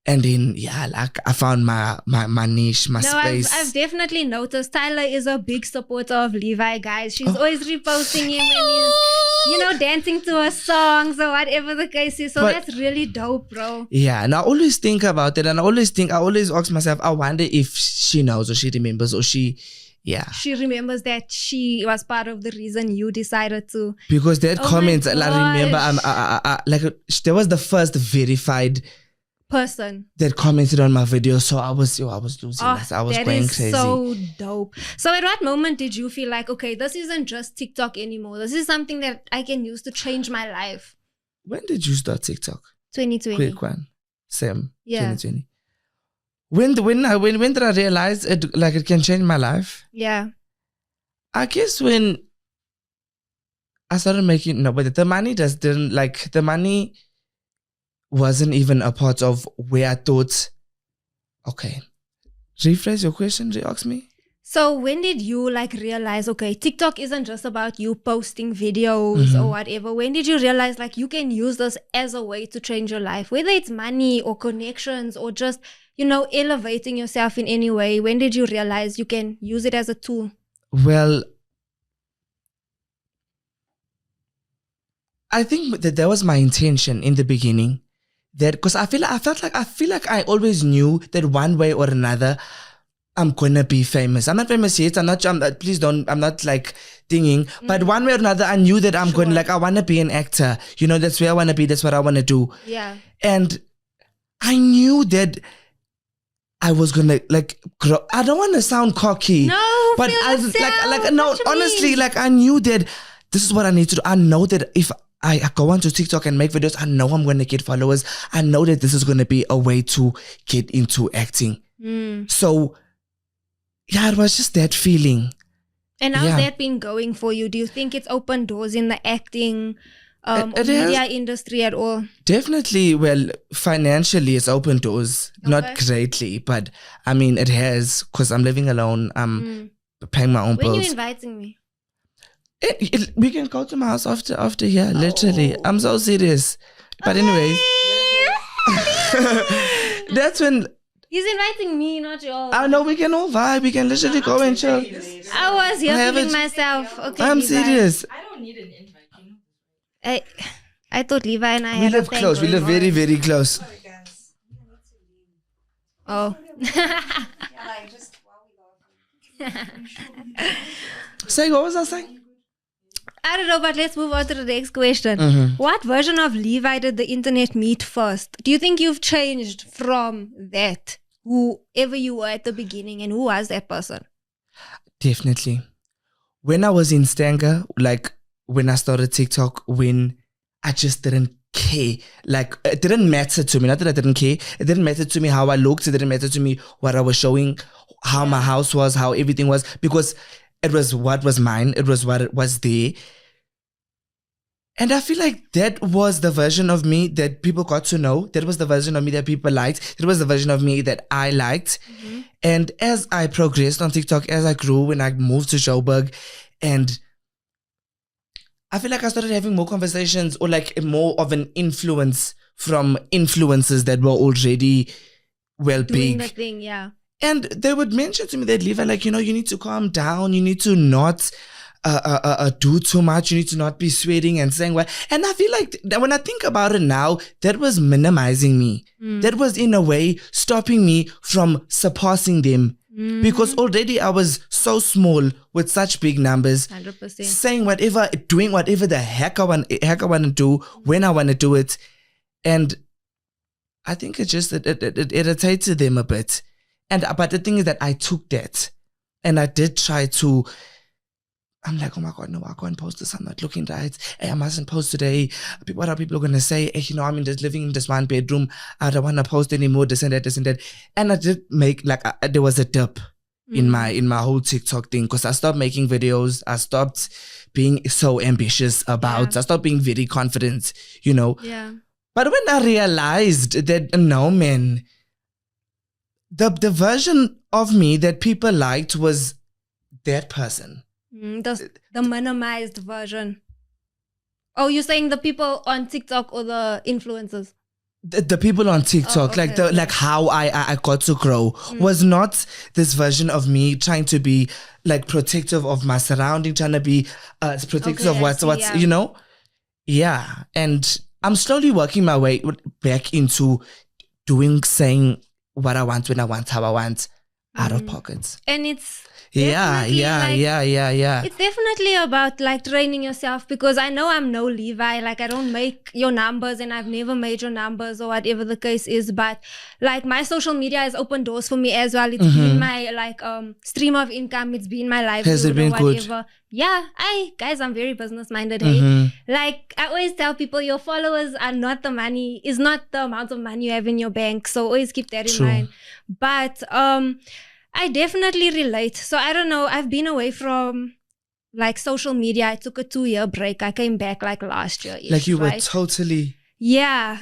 And then, I found my niche, my space. I've definitely noticed Tyler is a big supporter of Levi, guys. She's always reposting him when he's, dancing to her songs or whatever the case is. So that's really dope, bro. Yeah, and I always think about it. And I always ask myself, I wonder if she knows or she remembers or she remembers that she was part of the reason you decided to. Because that comment, I remember, there was the first verified person that commented on my video, so I was losing. I was going crazy. So dope. So at what moment did you feel like, okay, this isn't just TikTok anymore, this is something that I can use to change my life? When did you start TikTok? 2020. Quick one. Same. Yeah. 2020. When did I realize it can change my life? Yeah. I guess when I started making but the money the money wasn't even a part of where I thought, okay, rephrase your question, ask me. So when did you like realize, okay, TikTok isn't just about you posting videos or whatever. When did you realize like you can use this as a way to change your life, whether it's money or connections or just, elevating yourself in any way? When did you realize you can use it as a tool? Well, I think that was my intention in the beginning. That because I feel like I always knew that one way or another I'm gonna be famous. I'm not famous yet. Please don't. I'm not like dinging. But one way or another, I knew that I'm going. Like I wanna be an actor. That's where I wanna be. That's what I wanna do. Yeah. And I knew that I was gonna like grow. I don't want to sound cocky. No, but honestly, like I knew that this is what I need to do. I know that if I go onto TikTok and make videos, I know I'm gonna get followers. I know that this is gonna be a way to get into acting. So. Yeah, it was just that feeling. And how's that been going for you? Do you think it's opened doors in the acting media industry at all? Definitely. Well, financially, it's opened doors. Okay. Not greatly, but I mean, it has because I'm living alone. I'm paying my own bills. When are you inviting me? We can go to my house after here, literally. I'm so serious. But anyways, that's when... He's inviting me, not you all. I know we can all vibe. We can literally go and chill. I was here feeling myself. Okay, I'm Levi. Serious. I don't need an invite. I thought Levi and I we live close. We live very, very close. Sorry, guys. Oh. Say, what was I saying? I don't know, but let's move on to the next question. What version of Levi did the internet meet first? Do you think you've changed from that? Whoever you were at the beginning, and who was that person? Definitely. When I was in Stanger, like when I started TikTok, when I just didn't care. Like it didn't matter to me. Not that I didn't care. It didn't matter to me how I looked. It didn't matter to me what I was showing, how my house was, how everything was. Because it was what was mine. It was what was there. And I feel like that was the version of me that people got to know. That was the version of me that people liked. That was the version of me that I liked. And as I progressed on TikTok, as I grew and I moved to Joburg, and I feel like I started having more conversations or like more of an influence from influencers that were already Doing big. the thing, yeah. And they would mention to me that, Levi, like, you need to calm down. You need to not do too much. You need to not be sweating and saying what. And I feel like that when I think about it now, that was minimizing me. That was in a way stopping me from surpassing them. Because already I was so small with such big numbers. 100%. Saying whatever, doing whatever the heck I want to do, when I want to do it. And I think it irritated them a bit. But the thing is that I took that and I did try to, I'm like, oh my God, no, I can't post this. I'm not looking right. Hey, I mustn't post today. What are people going to say? Hey, I'm just living in this one bedroom. I don't want to post anymore, this and that. And I did make, there was a dip in my whole TikTok thing because I stopped making videos. I stopped being so ambitious I stopped being very confident, Yeah. But when I realized that, no, man, the version of me that people liked was that person. The minimized version. Oh, you're saying the people on TikTok or the influencers? The people on TikTok, like how I got to grow was not this version of me trying to be like protective of my surrounding, trying to be protective of what's Yeah. And I'm slowly working my way back into saying what I want, when I want, how I want, out of pockets. And it's yeah. It's definitely about like training yourself, because I know I'm no Levi. Like I don't make your numbers and I've never made your numbers or whatever the case is. But like my social media has opened doors for me as well. It's been my stream of income. It's been my livelihood. Has it been whatever. good? Yeah, guys, I'm very business minded. Hey, like I always tell people, your followers are not the money, is not the amount of money you have in your bank. So always keep that in mind. But I definitely relate. So I don't know. I've been away from like social media. I took a 2-year break. I came back like last year. Like you were totally. Yeah.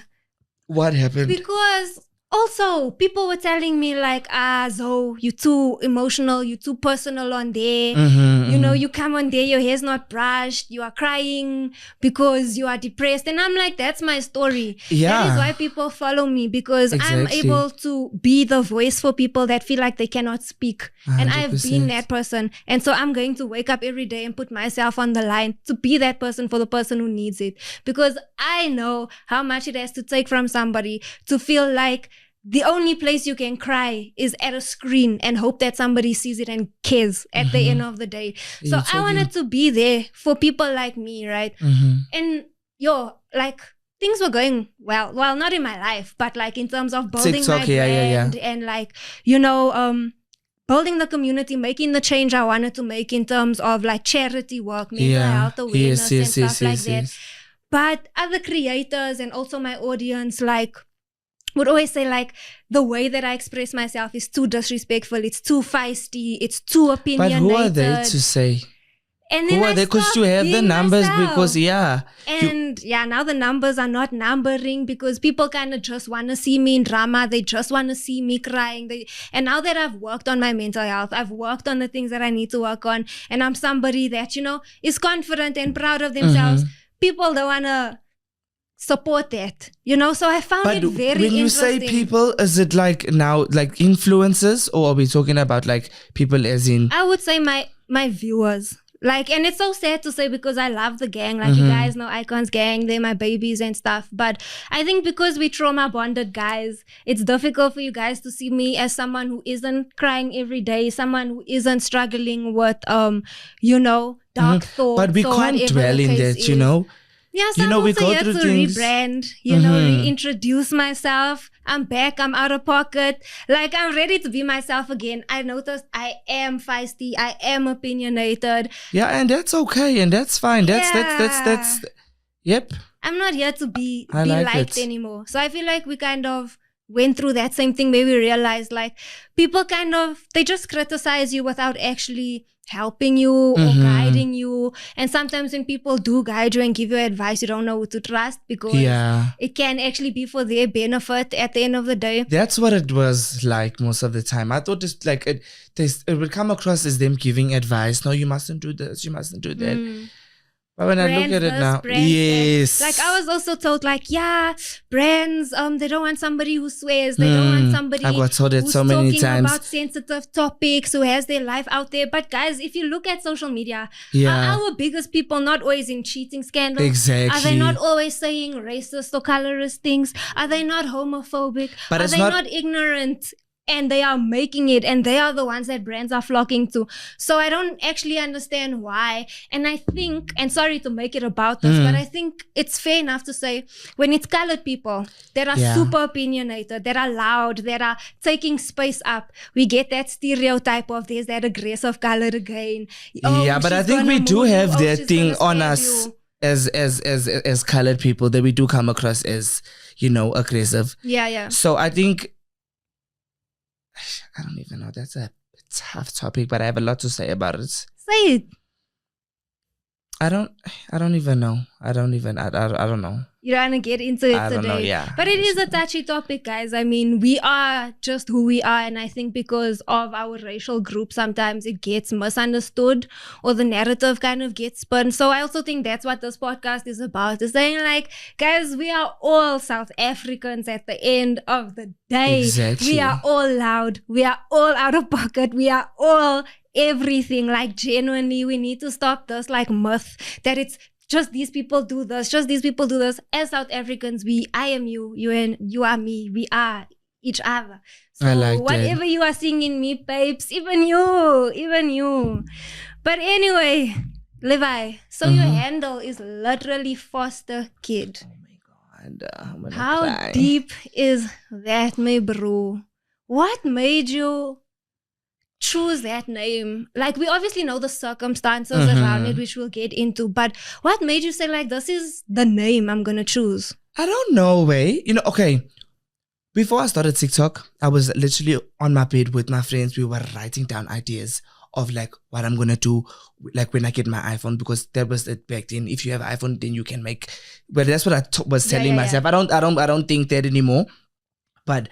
What happened? Because also, people were telling me like, Zoe, you're too emotional, you're too personal on there. You know, you come on there, your hair's not brushed, you are crying because you are depressed. And I'm like, that's my story. Yeah. That is why people follow me, because I'm Exactly. able to be the voice for people that feel like they cannot speak. And I've been 100%. that person. And so I'm going to wake up every day and put myself on the line to be that person for the person who needs it. Because I know how much it has to take from somebody to feel like the only place you can cry is at a screen and hope that somebody sees it and cares at the end of the day. So I wanted to be there for people like me, right? And like things were going well, not in my life, but like in terms of building TikTok, my brand and like, you know, building the community, making the change I wanted to make in terms of like charity work, mental health awareness and stuff like that. But other creators and also my audience like would always say like the way that I express myself is too disrespectful, it's too feisty, it's too opinionated. But who are they to say? And then who are they? Because you have the numbers because now the numbers are not numbering because people kind of just want to see me in drama. They just want to see me crying. And now that I've worked on my mental health, I've worked on the things that I need to work on, and I'm somebody that, you know, is confident and proud of themselves, people don't want to support that, you know. So I found it very interesting. When you say people, is it like now like influencers, or are we talking about like people as in? I would say my viewers. Like, and it's so sad to say because I love the gang. Like, you guys know Icons Gang, they're my babies and stuff. But I think because we trauma bonded guys, it's difficult for you guys to see me as someone who isn't crying every day, someone who isn't struggling with, you know, dark thoughts. But we can't dwell in that, you know. Yeah, so I'm also here to rebrand, you know, reintroduce myself. I'm back, I'm out of pocket. Like, I'm ready to be myself again. I noticed I am feisty, I am opinionated. Yeah, and that's okay, and that's fine. That's yep. I'm not here to be liked anymore. So I feel like we kind of went through that same thing where we realized like people kind of, they just criticize you without actually helping you or guiding you. And sometimes when people do guide you and give you advice, you don't know who to trust because it can actually be for their benefit at the end of the day. That's what it was like most of the time. I thought it's like it would come across as them giving advice. No, you mustn't do this, you mustn't do that. But when I look at it now, yes. Like I was also told like, yeah, brands, they don't want somebody who swears. They don't want somebody who's so many talking times about sensitive topics, who has their life out there. But guys, if you look at social media, are our biggest people not always in cheating scandals? Exactly. Are they not always saying racist or colorist things? Are they not homophobic? Are they not ignorant? And they are making it, and they are the ones that brands are flocking to. So I don't actually understand why. And I think, and sorry to make it about this, but I think it's fair enough to say when it's colored people that are super opinionated, that are loud, that are taking space up, we get that stereotype of there's that aggressive color again. But I think we do have that thing on us as colored people, that we do come across as, you know, aggressive. Yeah. So I think, I don't even know. That's a tough topic, but I have a lot to say about it. Say it. I don't even know. I don't know. You don't want to get into it today. I don't know, yeah. But it is a touchy topic, guys. I mean, we are just who we are. And I think because of our racial group, sometimes it gets misunderstood or the narrative kind of gets spun. So I also think that's what this podcast is about. It's saying like, guys, we are all South Africans at the end of the day. Exactly. We are all loud. We are all out of pocket. We are all everything. Like genuinely, we need to stop this like myth that it's just these people do this, just these people do this. As South Africans, I am you, you are me, we are each other. So I like whatever you are seeing in me, babes, even you. But anyway, Levi, so your handle is literally foster kid. Oh my God. How deep is that, my bro? What made you choose that name? Like, we obviously know the circumstances around it, which we'll get into, but what made you say like, this is the name I'm gonna choose? I don't know, way. You know, okay, before I started TikTok, I was literally on my bed with my friends. We were writing down ideas of like what I'm gonna do like when I get my iPhone, because that was it back then. If you have an iPhone, then you can make, but that's what I was telling myself. I don't think that anymore. But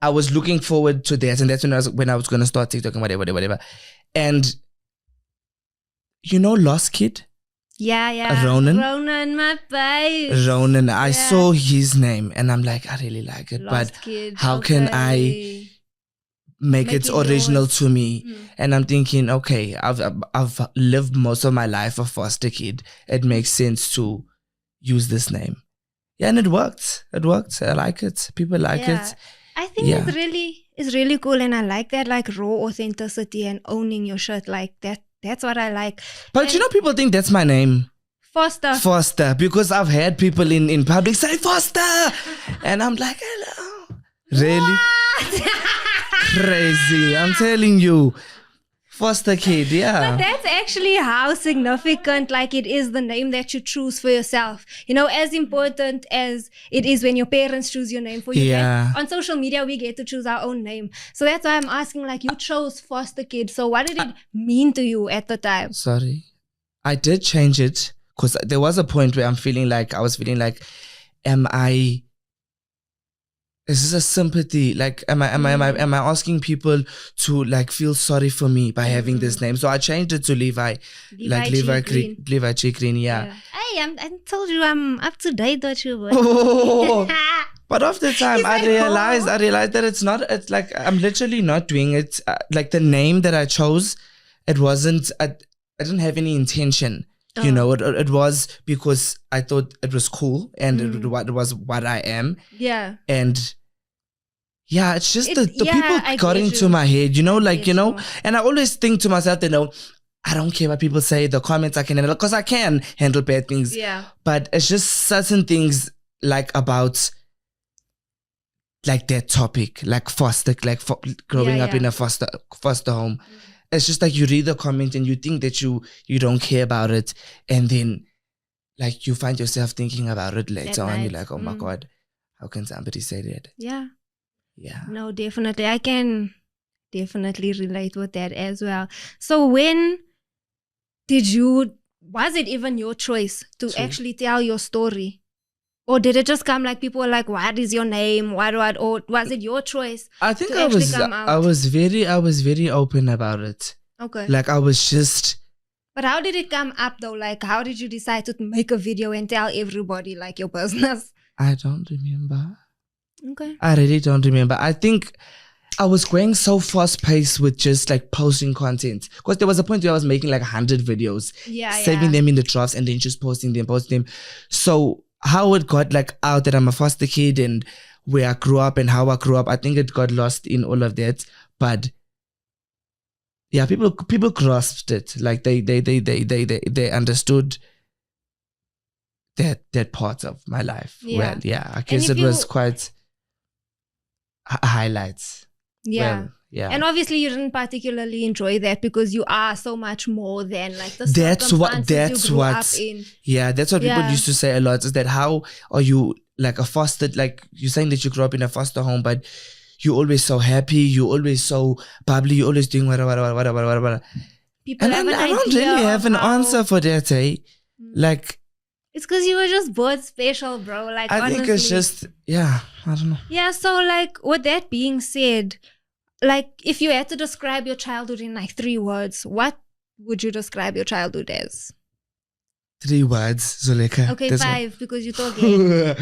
I was looking forward to that, and that's when I was gonna start TikTok and whatever. And you know, Lost Kid, Yeah. Ronan. Ronan, my face. Ronan. I Yeah. saw his name, and I'm like, I really like it, Lost but Kid. how can I okay. make it Making original yours. to me? Mm. And I'm thinking, okay, I've lived most of my life a foster kid. It makes sense to use this name. Yeah, and it worked. It worked. I like it. People like it. I think Yeah. it's really cool, and I like that like raw authenticity and owning your shit like that. That's what I like. But And you know, people think that's my name. Foster. Foster, because I've had people in public say Foster, and I'm like, hello, really crazy. I'm telling you, foster kid, But yeah. that's actually how significant like it is, the name that you choose for yourself. You know, as important as it is when your parents choose your name for you. Yeah. On social media, we get to choose our own name. So that's why I'm asking, like, you chose foster kid. So what did it mean to you at the time? Sorry, I did change it because there was a point where I was feeling like, is this a sympathy? Like, am I asking people to like feel sorry for me by having this name? So I changed it to Levi, like Levi Chikrin, yeah. Hey, I told you I'm up to date with you. Oh. But after time, He's I like, realized "Oh." that it's like I'm literally not doing it. Like the name that I chose, it wasn't. I didn't have any intention. You know, it was because I thought it was cool and it was what I am. Yeah. And yeah, it's just the Yeah, I people got get into you. my head, you know, like, get you know, you. and I always think to myself, you know, I don't care what people say, the comments I can handle, because I can handle bad things. Yeah. But it's just certain things like about like that topic, like foster, like growing up in a foster home. It's just like you read the comment and you think that you don't care about it, and then like you find yourself thinking about it later on. You're like, oh my God, how can somebody say that? Yeah. Yeah. No, definitely. I can definitely relate with that as well. So when was it even your choice to actually tell your story? Or did it just come like people were like, what is your name? What? Or was it your choice? I think to I actually was come out? I was very open about it. Okay. Like I was just, But how did it come up though? Like how did you decide to make a video and tell everybody like your business? I don't remember. Okay. I really don't remember. I think I was going so fast paced with just like posting content, because there was a point where I was making like 100 videos, saving them in the drafts and then just posting them. So how it got like out that I'm a foster kid and where I grew up and how I grew up, I think it got lost in all of that. But yeah, people grasped it. Like they understood that part of my life. Yeah. Well, yeah, I guess it was quite highlights. Yeah. Well, yeah. And obviously you didn't particularly enjoy that because you are so much more than like the That's circumstances you grew what up in. Yeah, that's what people used to say a lot, is that how are you like a foster, like you're saying that you grew up in a foster home, but you're always so happy, you're always so bubbly, you're always doing whatever. People And have an I don't idea really have an answer for that, eh? Like, it's because you were just born special, bro. Like, I honestly. think it's just, yeah, I don't know. Yeah, so like with that being said, like if you had to describe your childhood in like 3 words, what would you describe your childhood as? 3 words, Zuleka. Okay, That's 5 because you talk gay.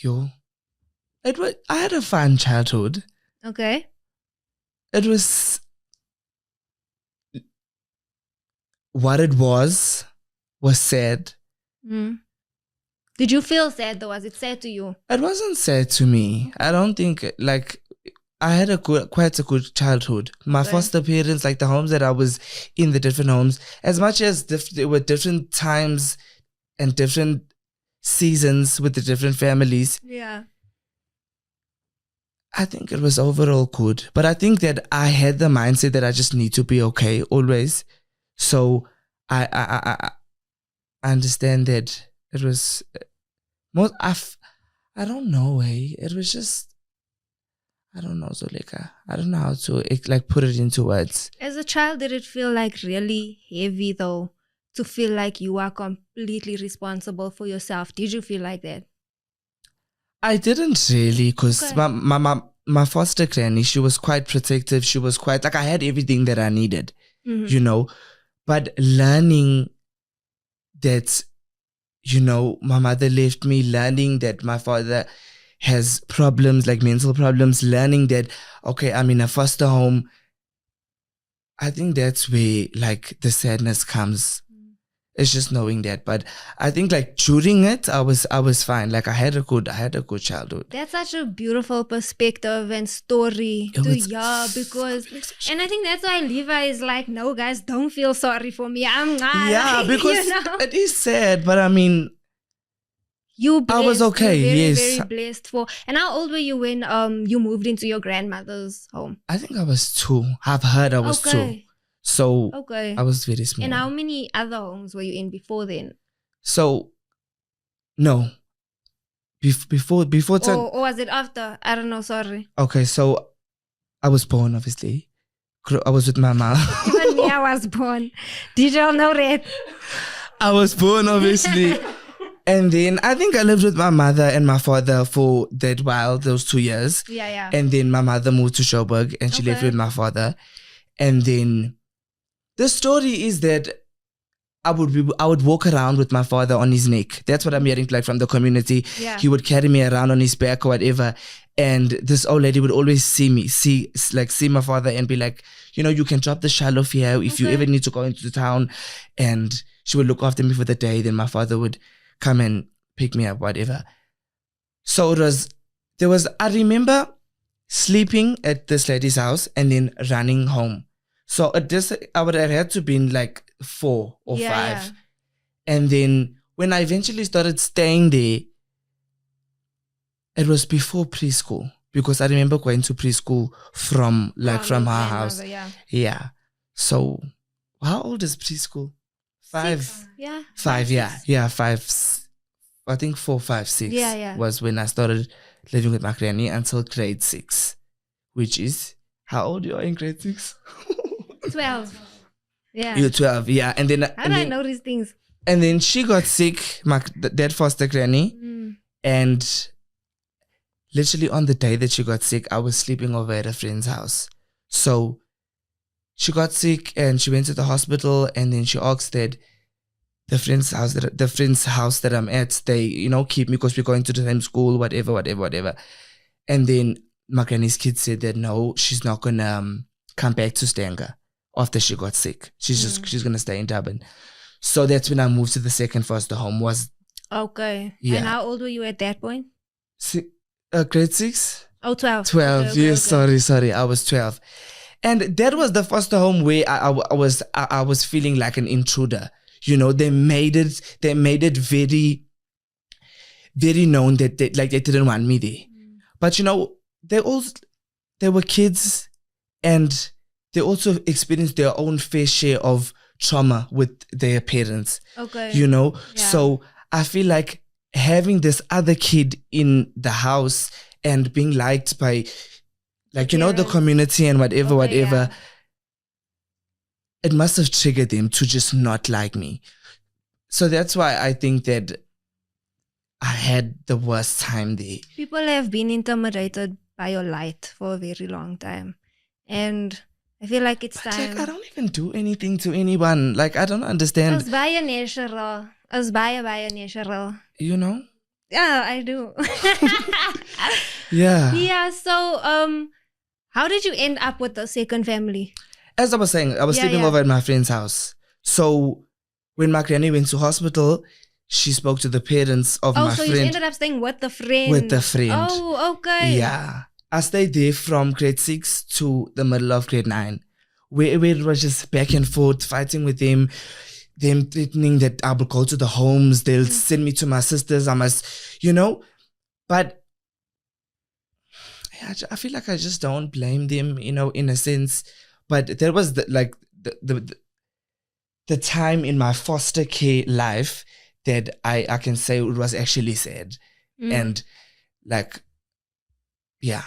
Yo. I had a fun childhood. Okay. It was what it was sad. Did you feel sad though? Was it sad to you? It wasn't sad to me. I don't think, like, I had quite a good childhood. My foster parents, like the homes that I was in, the different homes, as much as there were different times and different seasons with the different families. Yeah. I think it was overall good. But I think that I had the mindset that I just need to be okay always. So I understand that it was most. I don't know. Hey, it was just, I don't know, Zuleka. I don't know how to like put it into words. As a child, did it feel like really heavy though to feel like you are completely responsible for yourself? Did you feel like that? I didn't really, because Okay. my foster granny, she was quite protective. She was quite like, I had everything that I needed, Mhm. you know. But learning that, you know, my mother left me, learning that my father has problems, like mental problems, learning that, okay, I'm in a foster home. I think that's where like the sadness comes. It's just knowing that. But I think like during it, I was fine. Like I had a good childhood. That's such a beautiful perspective and story It to was- hear, because, and I think that's why Levi is like, no guys, don't feel sorry for me. I'm not. Yeah, like, because you know, it is sad, but I mean, you I was blessed. okay, You're very, yes. very blessed for. And how old were you when you moved into your grandmother's home? I think I was 2. I've heard I was 2. Okay. So Okay. I was very small. And how many other homes were you in before then? So no. Before Or was it after? I don't know, sorry. okay, so I was born obviously. I was with my mom. Even me, I was born. Did y'all know that? I was born obviously. And then I think I lived with my mother and my father for that while, those 2 years. Yeah. And then my mother moved to Joburg and she left Okay. with my father. And then the story is that I would walk around with my father on his neck. That's what I'm hearing like from the community. Yeah. He would carry me around on his back or whatever. And this old lady would always see my father and be like, you know, you can drop the shawl off here if you Okay. ever need to go into the town. And she would look after me for the day. Then my father would come and pick me up, whatever. So I remember sleeping at this lady's house and then running home. So I would have had to been like 4 or 5. Yeah. And then when I eventually started staying there, it was before preschool, because I remember going to preschool from her your house. grandmother, Yeah. Yeah. So how old is preschool? 5. 6. Yeah. 5, yeah. Yeah, 5. I think 4, 5, 6 Yeah. was when I started living with my granny until grade 6, which is how old you are in grade 6? 12. Yeah. You're 12, yeah. And then How do I know these things? and then she got sick, that foster granny, and literally on the day that she got sick, I was sleeping over at a friend's house. So she got sick and she went to the hospital, and then she asked that the friend's house that I'm at, they, you know, keep me because we're going to the same school, whatever. And then my granny's kid said that no, she's not gonna come back to Stanger after she got sick. She's gonna stay in Durban. So that's when I moved to the second foster home. Was Okay. Yeah. And how old were you at that point? grade 6? Oh, 12. 12. Okay, Yes, okay. sorry. I was 12. And that was the foster home where I was feeling like an intruder. You know, they made it very, very known that they didn't want me there. But you know, they were kids, and they also experienced their own fair share of trauma with their parents. Okay. You know, Yeah. so I feel like having this other kid in the house and being liked by, like, you know, the Parents. community and whatever, Okay, yeah. it must have triggered them to just not like me. So that's why I think that I had the worst time there. People have been intimidated by your light for a very long time. And I feel like it's But time. like, I don't even do anything to anyone. Like, I don't understand, As baie natural. As baie natural. you know? Yeah, I do. Yeah. Yeah, so how did you end up with the second family? As I was saying, I was Yeah, sleeping yeah. over at my friend's house. So when my granny went to hospital, she spoke to the parents of Oh, my so you friend. ended up staying with the friend. With the friend. Oh, okay. Yeah. I stayed there from grade 6 to the middle of grade 9. Where it was just back and forth, fighting with them threatening that I would go to the homes, they'll send me to my sisters, I must, you know. But I feel like I just don't blame them, you know, in a sense. But there was the time in my foster care life that I can say it was actually sad. Mm. And like, yeah.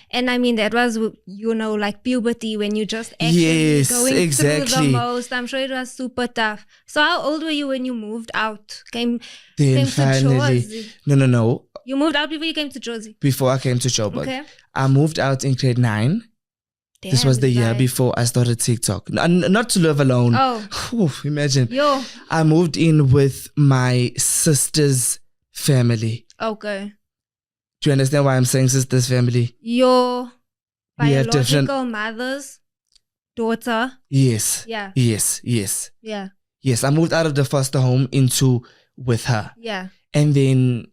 And I mean, that was, like puberty, when you just actually Yes, going through the exactly. most. I'm sure it was super tough. So how old were you when you moved out? Then Came to finally, Jersey. no. You moved out before you came to Jersey. Before I came to Joburg, Okay. I moved out in grade 9. This was the year Levi. before I started TikTok. Not to live alone. Oh, Oof, imagine. yo. I moved in with my sister's family. Okay. Do you understand why I'm saying sister's family? Your We have different- biological mother's daughter. Yes. Yeah. Yes. Yeah. Yes. I moved out of the foster home into with her. Yeah. And then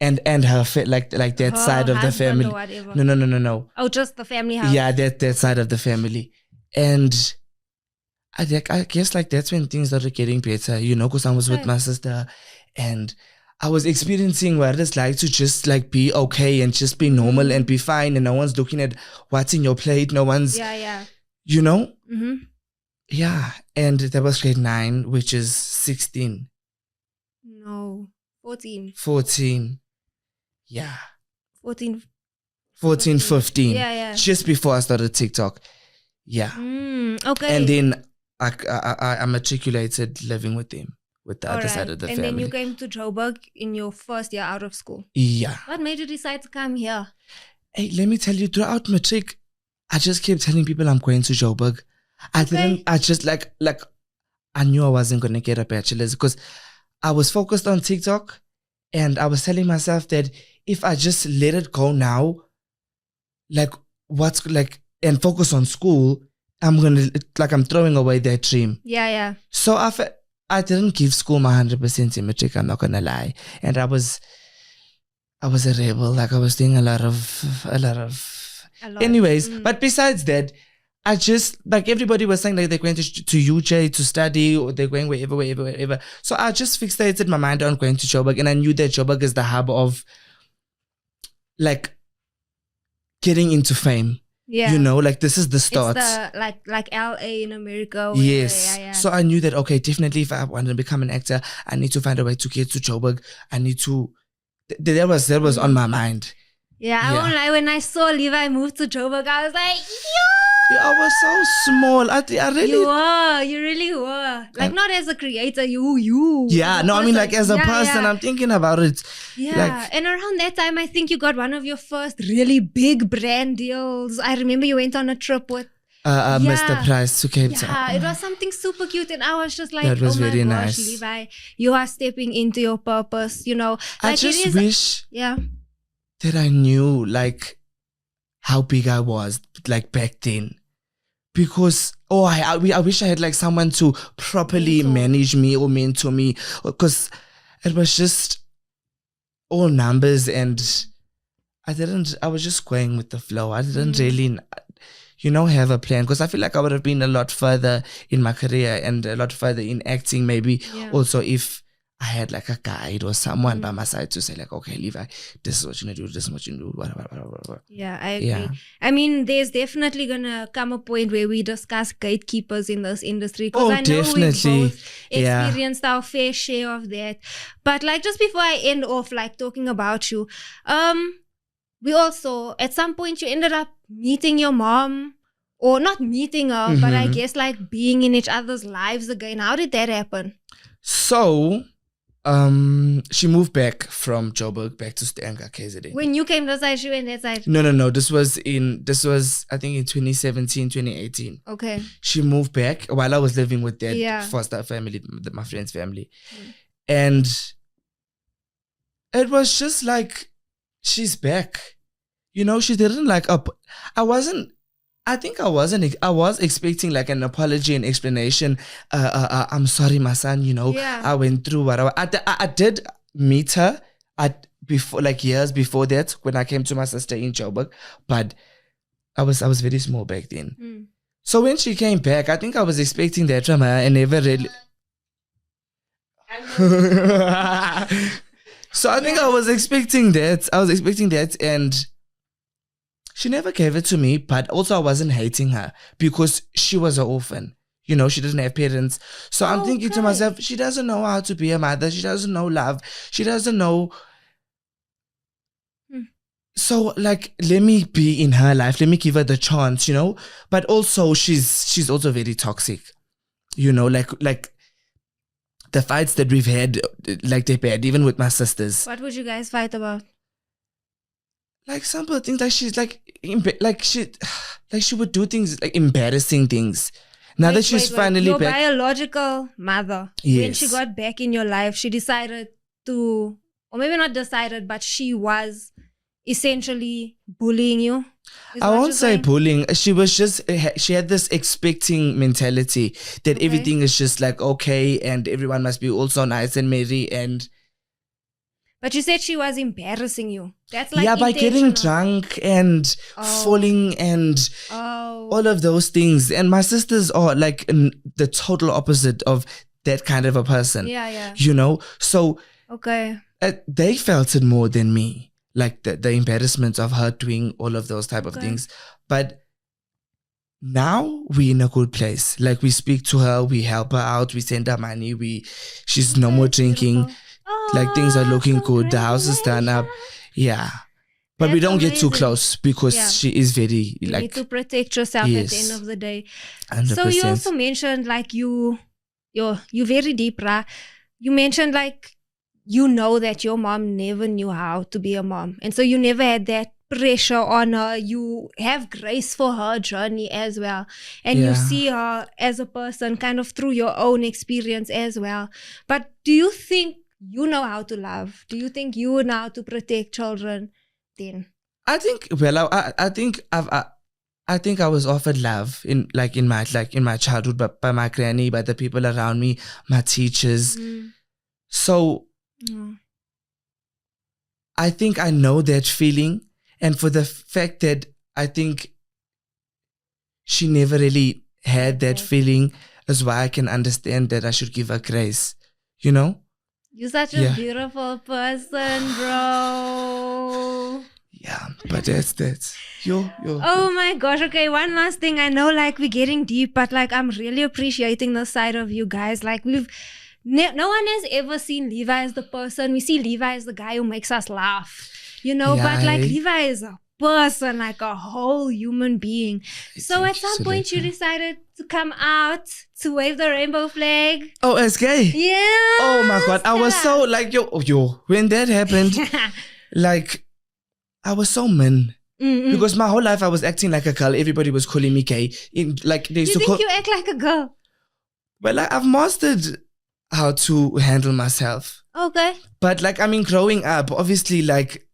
and her like that Her side of the husband family. or whatever. No. Oh, just the family house. Yeah, that side of the family. And I guess like that's when things started getting better, because I was with Okay. my sister and I was experiencing what it's like to just like be okay and just be normal and be fine, and no one's looking at what's in your plate. No one's, Yeah. Mm-hmm. Mm-hmm. Yeah. And that was grade 9, which is 16, No. 14. 14. Yeah. 14. 14, 15. Yeah. Just before I started TikTok. Yeah. Okay. And then I matriculated living with them, with the other side of the and family. then you came to Joburg in your first year out of school. Yeah. What made you decide to come here? Hey, let me tell you, throughout matric, I just kept telling people I'm going to Joburg. I knew I wasn't going to get a bachelor's because I was focused on TikTok, and I was telling myself that if I just let it go now, and focus on school, I'm throwing away that dream. Yeah. So I didn't give school my 100% in matric, I'm not going to lie. And I was a rebel, I was doing a lot of. Anyways, but besides that, I just, everybody was saying they're going to UJ to study, or they're going wherever. So I just fixated my mind on going to Joburg, and I knew that Joburg is the hub of getting into fame. Yeah. This is the start. It's the, like LA in America. Yes. Yeah. So I knew that, okay, definitely if I want to become an actor, I need to find a way to get to Joburg. I need to, that was on my mind. Yeah, I won't lie. When I saw Levi move to Joburg, I was like, Yeah, I was so small. I really. You really were. Not as a creator, you. Yeah, no, I mean as a person, yeah. I'm thinking about it. Yeah, and around that time, I think you got one of your first really big brand deals. I remember you went on a trip with Mr. Price to Cape Town. Yeah, it was something super cute, and I was just like, that was oh my very gosh, nice. Levi, you are stepping into your purpose, I just wish that I knew how big I was back then. Because I wish I had someone to properly manage me or mentor me, because it was just all numbers, and I was just going with the flow. I didn't really have a plan, because I feel like I would have been a lot further in my career and a lot further in acting, maybe also if I had a guide or someone by my side to say okay, Levi, this is what you need to do, this is what you do, whatever. Yeah, I agree. I mean, there's definitely gonna come a point where we discuss gatekeepers in this industry, because I know we both experienced our fair share of that. But just before I end off talking about you, we also at some point you ended up meeting your mom, or not meeting her, but I guess being in each other's lives again. How did that happen? So she moved back from Joburg back to Stenga, KZN. When you came to side, she went that side? No. This was I think in 2017, 2018. Okay. She moved back while I was living with that foster family, my friend's family. And it was just she's back. She didn't I was expecting an apology and explanation. I'm sorry, my son, I went through whatever. I did meet her before, years before that, when I came to my sister in Joburg, but I was very small back then. So when she came back, I think I was expecting that from her, and never really. So I think I was expecting that, and she never gave it to me, but also I wasn't hating her because she was an orphan. She didn't have parents. So I'm thinking to myself, she doesn't know how to be a mother. She doesn't know love. She doesn't know. So like, let me be in her life. Let me give her the chance, But also, she's also very toxic, like the fights that we've had, like they're bad, even with my sisters. What would you guys fight about? Like simple things, like she's like she would do things like embarrassing things. Now that she's finally your back, biological mother, when she Yes. got back in your life, she decided to, or maybe not decided, but she was essentially bullying you. Is I what won't you're say saying? bullying. She was just, she had this expecting mentality that Okay. everything is just like okay, and everyone must be also nice and merry, and But you said she was embarrassing you. That's like by getting intentional. drunk and falling and Oh, all of those things. And my sisters are like the total opposite of that kind of a person. yeah. So Okay. they felt it more than me, like the embarrassment of her doing all of those type of Okay. things. But now we're in a good place. Like we speak to her, we help her out, we send her money, she's no more That's drinking. beautiful. Like things are looking good, the house is done up. Congratulations. Yeah. But we That's don't get too amazing. close because Yeah. she is very You like need to protect yourself at the end Yes. of the day. 100%. So you also mentioned like you're very deep, right? You mentioned like you know that your mom never knew how to be a mom, and so you never had that pressure on her. You have grace for her journey as well, and you Yeah. see her as a person kind of through your own experience as well. But do you think you know how to love? Do you think you know how to protect children then? I think I think I think I was offered love in my childhood, but by my granny, by the people around me, my teachers. Mm. So Mm. I think I know that feeling, and for the fact that I think she never really had that Okay. feeling is why I can understand that I should give her grace. You're such a Yeah. beautiful person, bro. Yeah, but that's yo. Oh my gosh. Okay, one last thing. I know like we're getting deep, but like I'm really appreciating the side of you guys. Like no one has ever seen Levi as the person. We see Levi as the guy who makes us laugh, Yeah, but like eh? Levi is a person, like a whole human being. So Thank at you, some point you Seleka. decided to come out to wave the rainbow flag. Oh, as gay. Yeah. Oh my God, I was so like yo when that happened, like I was so mean. Because my whole life I was acting like a girl. Everybody was calling me gay. Like they used You to think call. you act like a girl? Well, like, I've mastered how to handle myself. Okay. But like, I mean, growing up, obviously, like,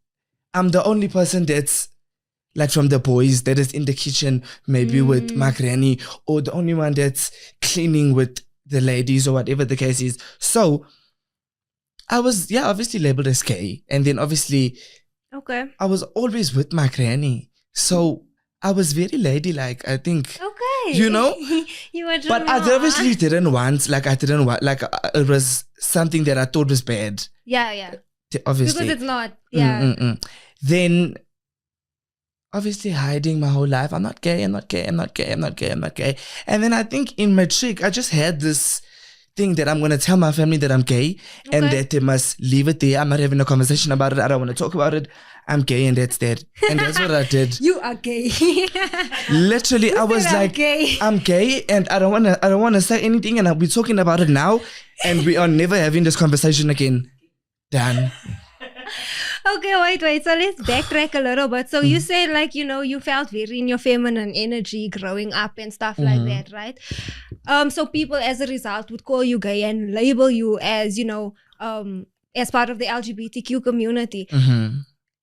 I'm the only person that's like from the boys that is in the kitchen, maybe with my granny, or the only one that's cleaning with the ladies or whatever the case is. So I was, obviously labeled as gay. And then obviously Okay. I was always with my granny. So I was very ladylike, I think. Okay. You know? You were But I obviously didn't want, it was something that I thought was bad. Yeah. Obviously. Because it's not. Yeah. Then, obviously hiding my whole life. I'm not gay, I'm not gay, I'm not gay, I'm not gay, I'm not gay. And then I think in matric, I just had this thing that I'm going to tell my family that I'm gay and Okay. that they must leave it there. I'm not having a conversation about it. I don't want to talk about it. I'm gay and that's that. And that's what I did. You are gay. Literally, I was said I'm like, gay? I'm gay and I don't want to say anything and I'll be talking about it now and we are never having this conversation again. Done. Okay, wait. So let's backtrack a little bit. So you said like, you felt very in your feminine energy growing up and stuff like that, right? So people as a result would call you gay and label you as, as part of the LGBTQ community.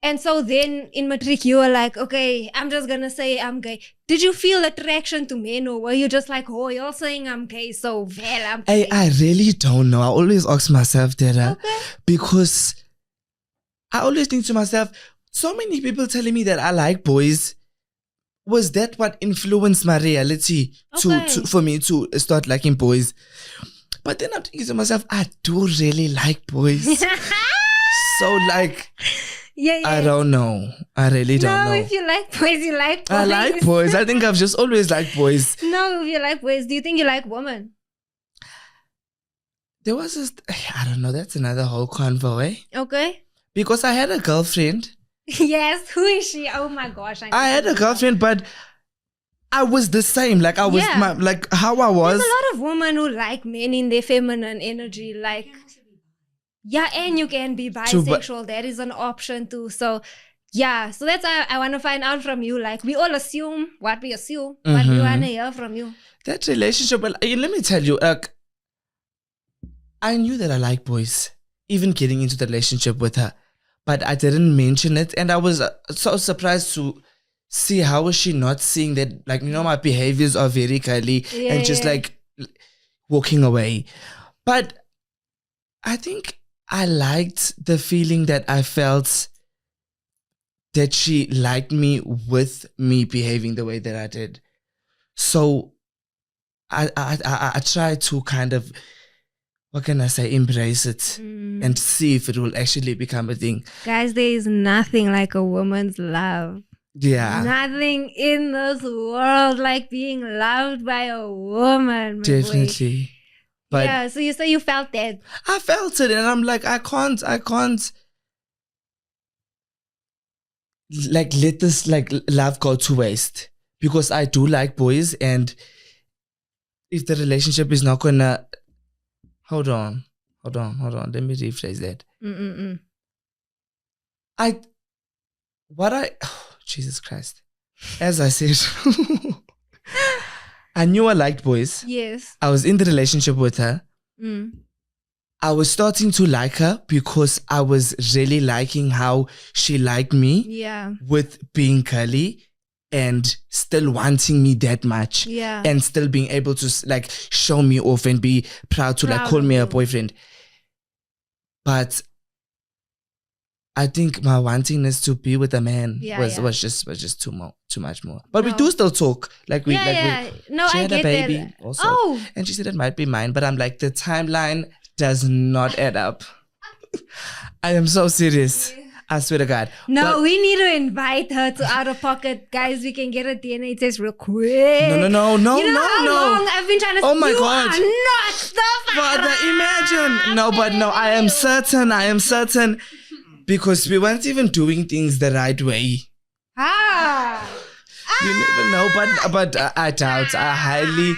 And so then in matric, you were like, okay, I'm just going to say I'm gay. Did you feel attraction to men or were you just like, oh, you're saying I'm gay, so well, I'm gay? I really don't know. I always ask myself that Okay. because I always think to myself, so many people telling me that I like boys. Was that what influenced my reality for me to start liking boys? But then I'm thinking to myself, I do really like boys. So like, Yeah. I don't know. I really don't know. No, if you like boys, you like boys. I like boys. I think I've just always liked boys. No, if you like boys, do you think you like women? There was this, I don't know, that's another whole convo, eh? Okay. Because I had a girlfriend Yes, who is she? Oh my gosh. I had a girlfriend, but I was the same. Like I was Yeah. like how I was. There's a lot of women who like men in their feminine energy. Like, yeah, and you can be True, but- bisexual. That is an option too. So, yeah. So that's why I want to find out from you. Like, we all assume what we assume. What we want to hear from you. That relationship, well, let me tell you, I knew that I like boys, even getting into the relationship with her, but I didn't mention it, and I was so surprised to see how was she not seeing that, like, you know, my behaviors are very girly and just like walking away. But I think I liked the feeling that I felt that she liked me with me behaving the way that I did. So I try to kind of, what can I say, embrace it and see if it will actually become a thing. Guys, there is nothing like a woman's love. Yeah. Nothing in this world like being loved by a woman. my boy. Definitely. But yeah, so you say you felt that. I felt it and I'm like, I can't like let this like love go to waste, because I do like boys, and if the relationship is not gonna, hold on, let me rephrase that. Jesus Christ. As I said, I knew I liked boys. Yes. I was in the relationship with her. Mm. I was starting to like her because I was really liking how she liked me Yeah. with being curly and still wanting me that much. Yeah. And still being able to like show me off and be proud to like Proud call of me a you. boyfriend. But I think my wantingness to be with a man was just too much more. But we No. do still talk. Like we No, she I had get a baby that. also. Oh. And she said it might be mine, but I'm like, the timeline does not add up. I am so serious. I swear to God. No, But- we need to invite her to Out of Pocket. Guys, we can get a DNA test real quick. No. You know how no. long I've been trying to Oh my you God. are not the Father, imagine. No, but no, I am certain. Because we weren't even doing things the right way. Ah. You never know, but I doubt. I highly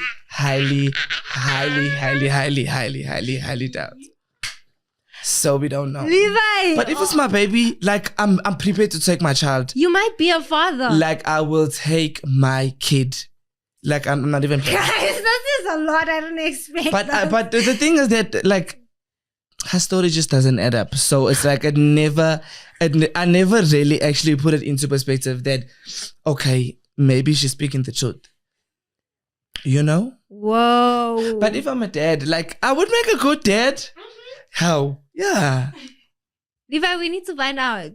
doubt. So we don't know. Levi. But if it's my baby, like I'm prepared to take my child. You might be a father. Like I will take my kid. Like I'm not even. Guys, this is a lot. I didn't expect that. But the thing is that like her story just doesn't add up. So it's like I never really actually put it into perspective that, okay, maybe she's speaking the truth. You know? Whoa. But if I'm a dad, like I would make a good dad. How? Yeah. Levi, we need to find out.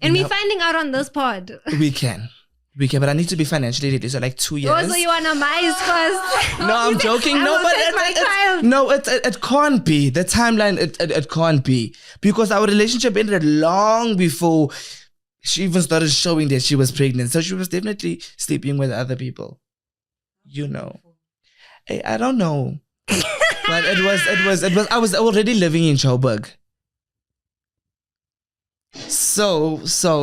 And we're finding out on this pod. We can, but I need to be financially ready. So like 2 years. Also, you want to mice first? No, I'm joking. I No, will but take my child. it can't be. The timeline, it can't be. Because our relationship ended long before she even started showing that she was pregnant. So she was definitely sleeping with other people. You know. Hey, I don't know. But it was, I was already living in Joburg. So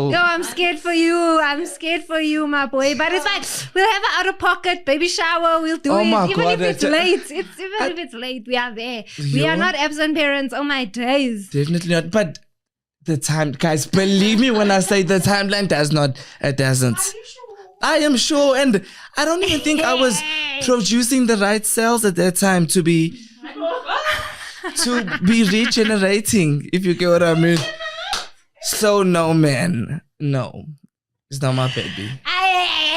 Yo, I'm scared for you, my boy. But it's fine. We'll have an out of pocket baby shower. We'll do Oh it. my Even God, if it's late. Even if it's late, we are there. We are not absent parents. Oh my days. definitely not. But the time, guys, believe me when I say the timeline it doesn't. I am sure, and I don't even think I was producing the right cells at that time to be regenerating, if you get what I mean. So no, man, no, it's not my baby.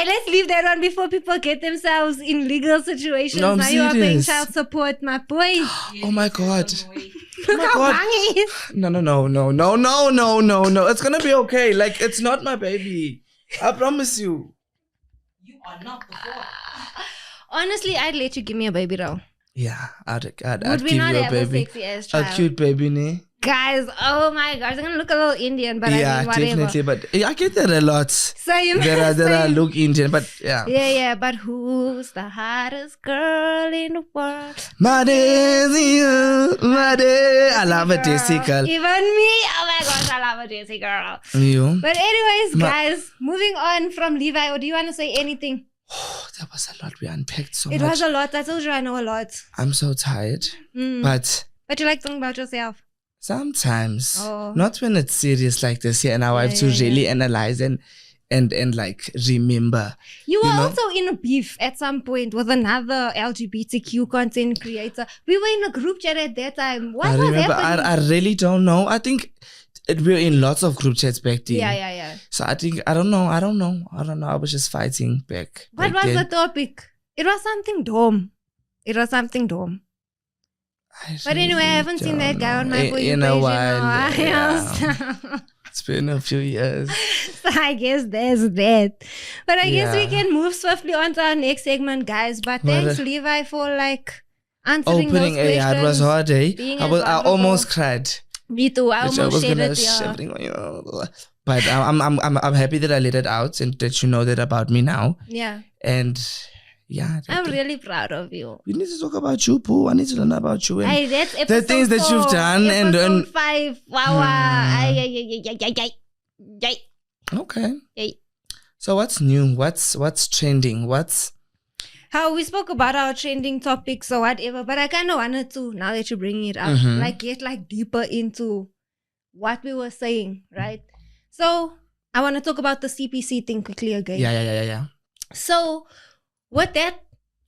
Let's leave that on before people get themselves in legal situations. No, I'm now you are paying serious. child support, my boy. Oh my God. Look how God. bang he is. No. It's gonna be okay. Like, it's not my baby. I promise you. You are not the father. Honestly, I'd let you give me a baby though. Yeah, I'd Would we give not you a have a baby. sexy ass A child? cute baby, ne? Guys, oh my gosh, I'm gonna look a little Indian, but I mean, whatever. Definitely. But I get that a lot. Same. There are same. look Indian, but yeah. Yeah, but who's the hottest girl in the world? My Daisy, my day. I love a Daisy girl. Even me, oh my gosh, I love a Daisy girl. You? But anyways, guys, moving on from Levi, or do you want to say anything? Oh, that was a lot. We unpacked so It much. was a lot. I told you I know a lot. I'm so tired. But you like talking about yourself? sometimes. Oh. Not when it's serious like this. Yeah, and I have to really analyze and like remember. You were know? also in a beef at some point with another LGBTQ content creator. We were in a group chat at that time. What I was remember. happening? I really don't know. I think we were in lots of group chats back then. Yeah. So I think I don't know. I was just fighting back. What was the topic? It was something dumb. But anyway, I haven't seen that guy on my For You in a page while. in a Yeah. while. It's been a few years. So I guess there's that. But I guess we can move swiftly on to our next segment, guys. But thanks, Levi, for like answering Opening those questions. it was hard, eh? being I as almost vulnerable. cried. Me too. I Which I almost was shed gonna it, yeah. shivering on you. But I'm happy that I let it out and that you know that about me now. Yeah. And yeah, I'm really proud of you. we need to talk about you, Pooh. I need to learn about you. And Hey, that's episode the things that you've 4, done episode and 5. Wow. Ay. okay. Yay. So what's new? What's trending? How we spoke about our trending topics or whatever, but I kind of wanted to, now that you're bringing it up, like get like deeper into what we were saying, right? So I want to talk about the CPC thing quickly again. Yeah. So with that,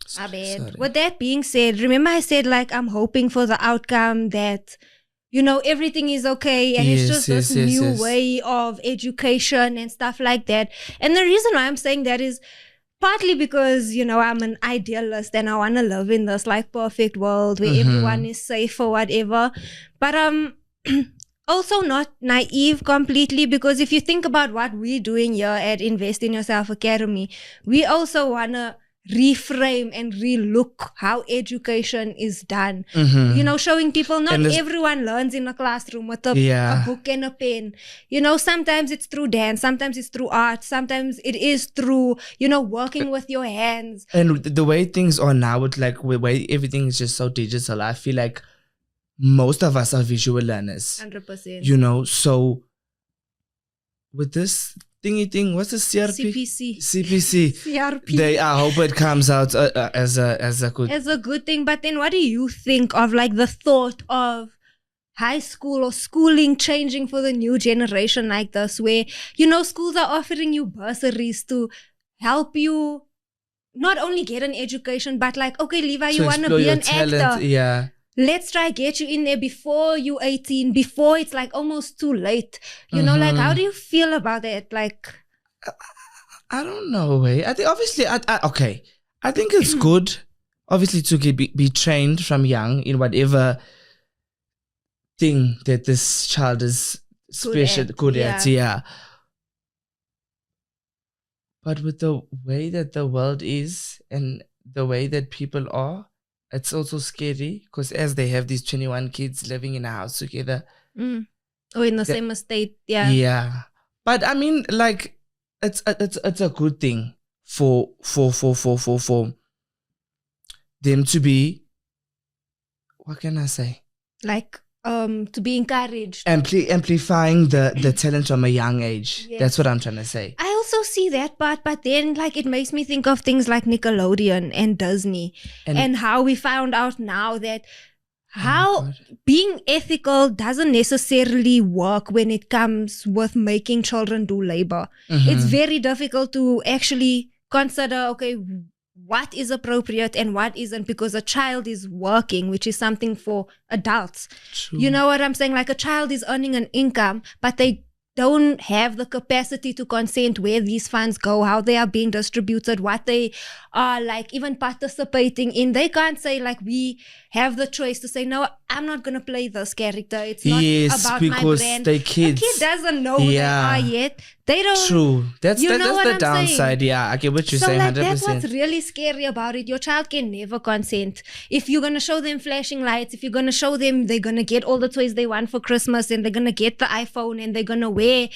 Sorry. with that being said, remember I said like I'm hoping for the outcome that, you know, everything is okay and it's just this new way of education and stuff like that. And the reason why I'm saying that is partly because, you know, I'm an idealist and I want to live in this like perfect world where everyone is safe or whatever. But also not naive completely, because if you think about what we're doing here at Invest in Yourself Academy, we also want to reframe and relook how education is done. You know, showing people not everyone learns in a classroom with a book and a pen. You know, sometimes it's through dance, sometimes it's through art, sometimes it is through, you know, working with your hands. And the way things are now, with like the way everything is just so digital, I feel like most of us are visual learners. 100%. You know, so with this thingy thing, what's the CPC? CRP. I hope it comes out as a good thing. But then what do you think of like the thought of high school or schooling changing for the new generation like this, where, you know, schools are offering you bursaries to help you not only get an education, but like, okay, Levi, you want to be an actor. Yeah. Let's try get you in there before you're 18, before it's like almost too late. You know, like, how do you feel about it? Like, I don't know. I think obviously, I think it's good, obviously, to be trained from young in whatever thing that this child is good at. Yeah. But with the way that the world is and the way that people are, it's also scary, because as they have these 21 kids living in a house together. Or in the same estate, yeah. Yeah. But I mean, like, it's a good thing for them to be, what can I say? Like, to be encouraged. Amplifying the talent from a young age. Yes. That's what I'm trying to say. I also see that part, but then like it makes me think of things like Nickelodeon and Disney and how we found out now that how being ethical doesn't necessarily work when it comes with making children do labor. It's very difficult to actually consider, okay, what is appropriate and what isn't, because a child is working, which is something for adults. True. You know what I'm saying? Like, a child is earning an income, but they don't have the capacity to consent where these funds go, how they are being distributed, what they are like even participating in. They can't say like, we have the choice to say, no, I'm not going to play this character. It's not about my brand. They kids. The kid doesn't know who they are yet. They don't. True. That's You know that's what the I'm downside. saying? Yeah, I get what you're So saying. like 100%. that's what's really scary about it. Your child can never consent. If you're gonna show them flashing lights, if you're gonna show them they're gonna get all the toys they want for Christmas and they're gonna get the iPhone and they're gonna wear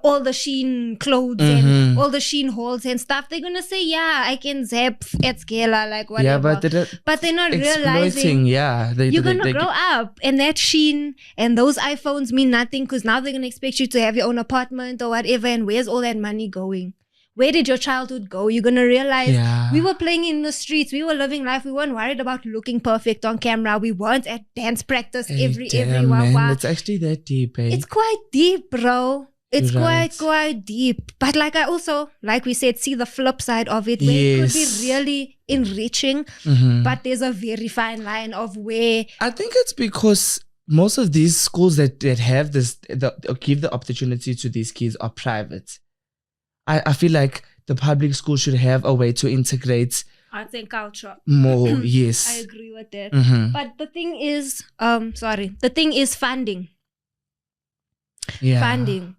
all the Sheen clothes and all the Sheen halls and stuff, they're gonna say, yeah, I can zap at Scala, like whatever. Yeah, but they're not exploiting. realizing Yeah, you're gonna grow up and that Sheen and those iPhones mean nothing because now they're gonna expect you to have your own apartment or whatever, and where's all that money going? Where did your childhood go? You're gonna realize we were playing in the streets, we were living life, we weren't worried about looking perfect on camera, we weren't at dance practice every man, it's actually that deep, eh? It's quite deep, bro. It's You're quite deep. But like I also, like we said, see the flip side of it, where it could be really enriching, but there's a very fine line of where I think it's because most of these schools that have this, give the opportunity to these kids are private. I feel like the public school should have a way to integrate arts and culture more. Yes, I agree with that. But the thing is, funding. Yeah, Funding.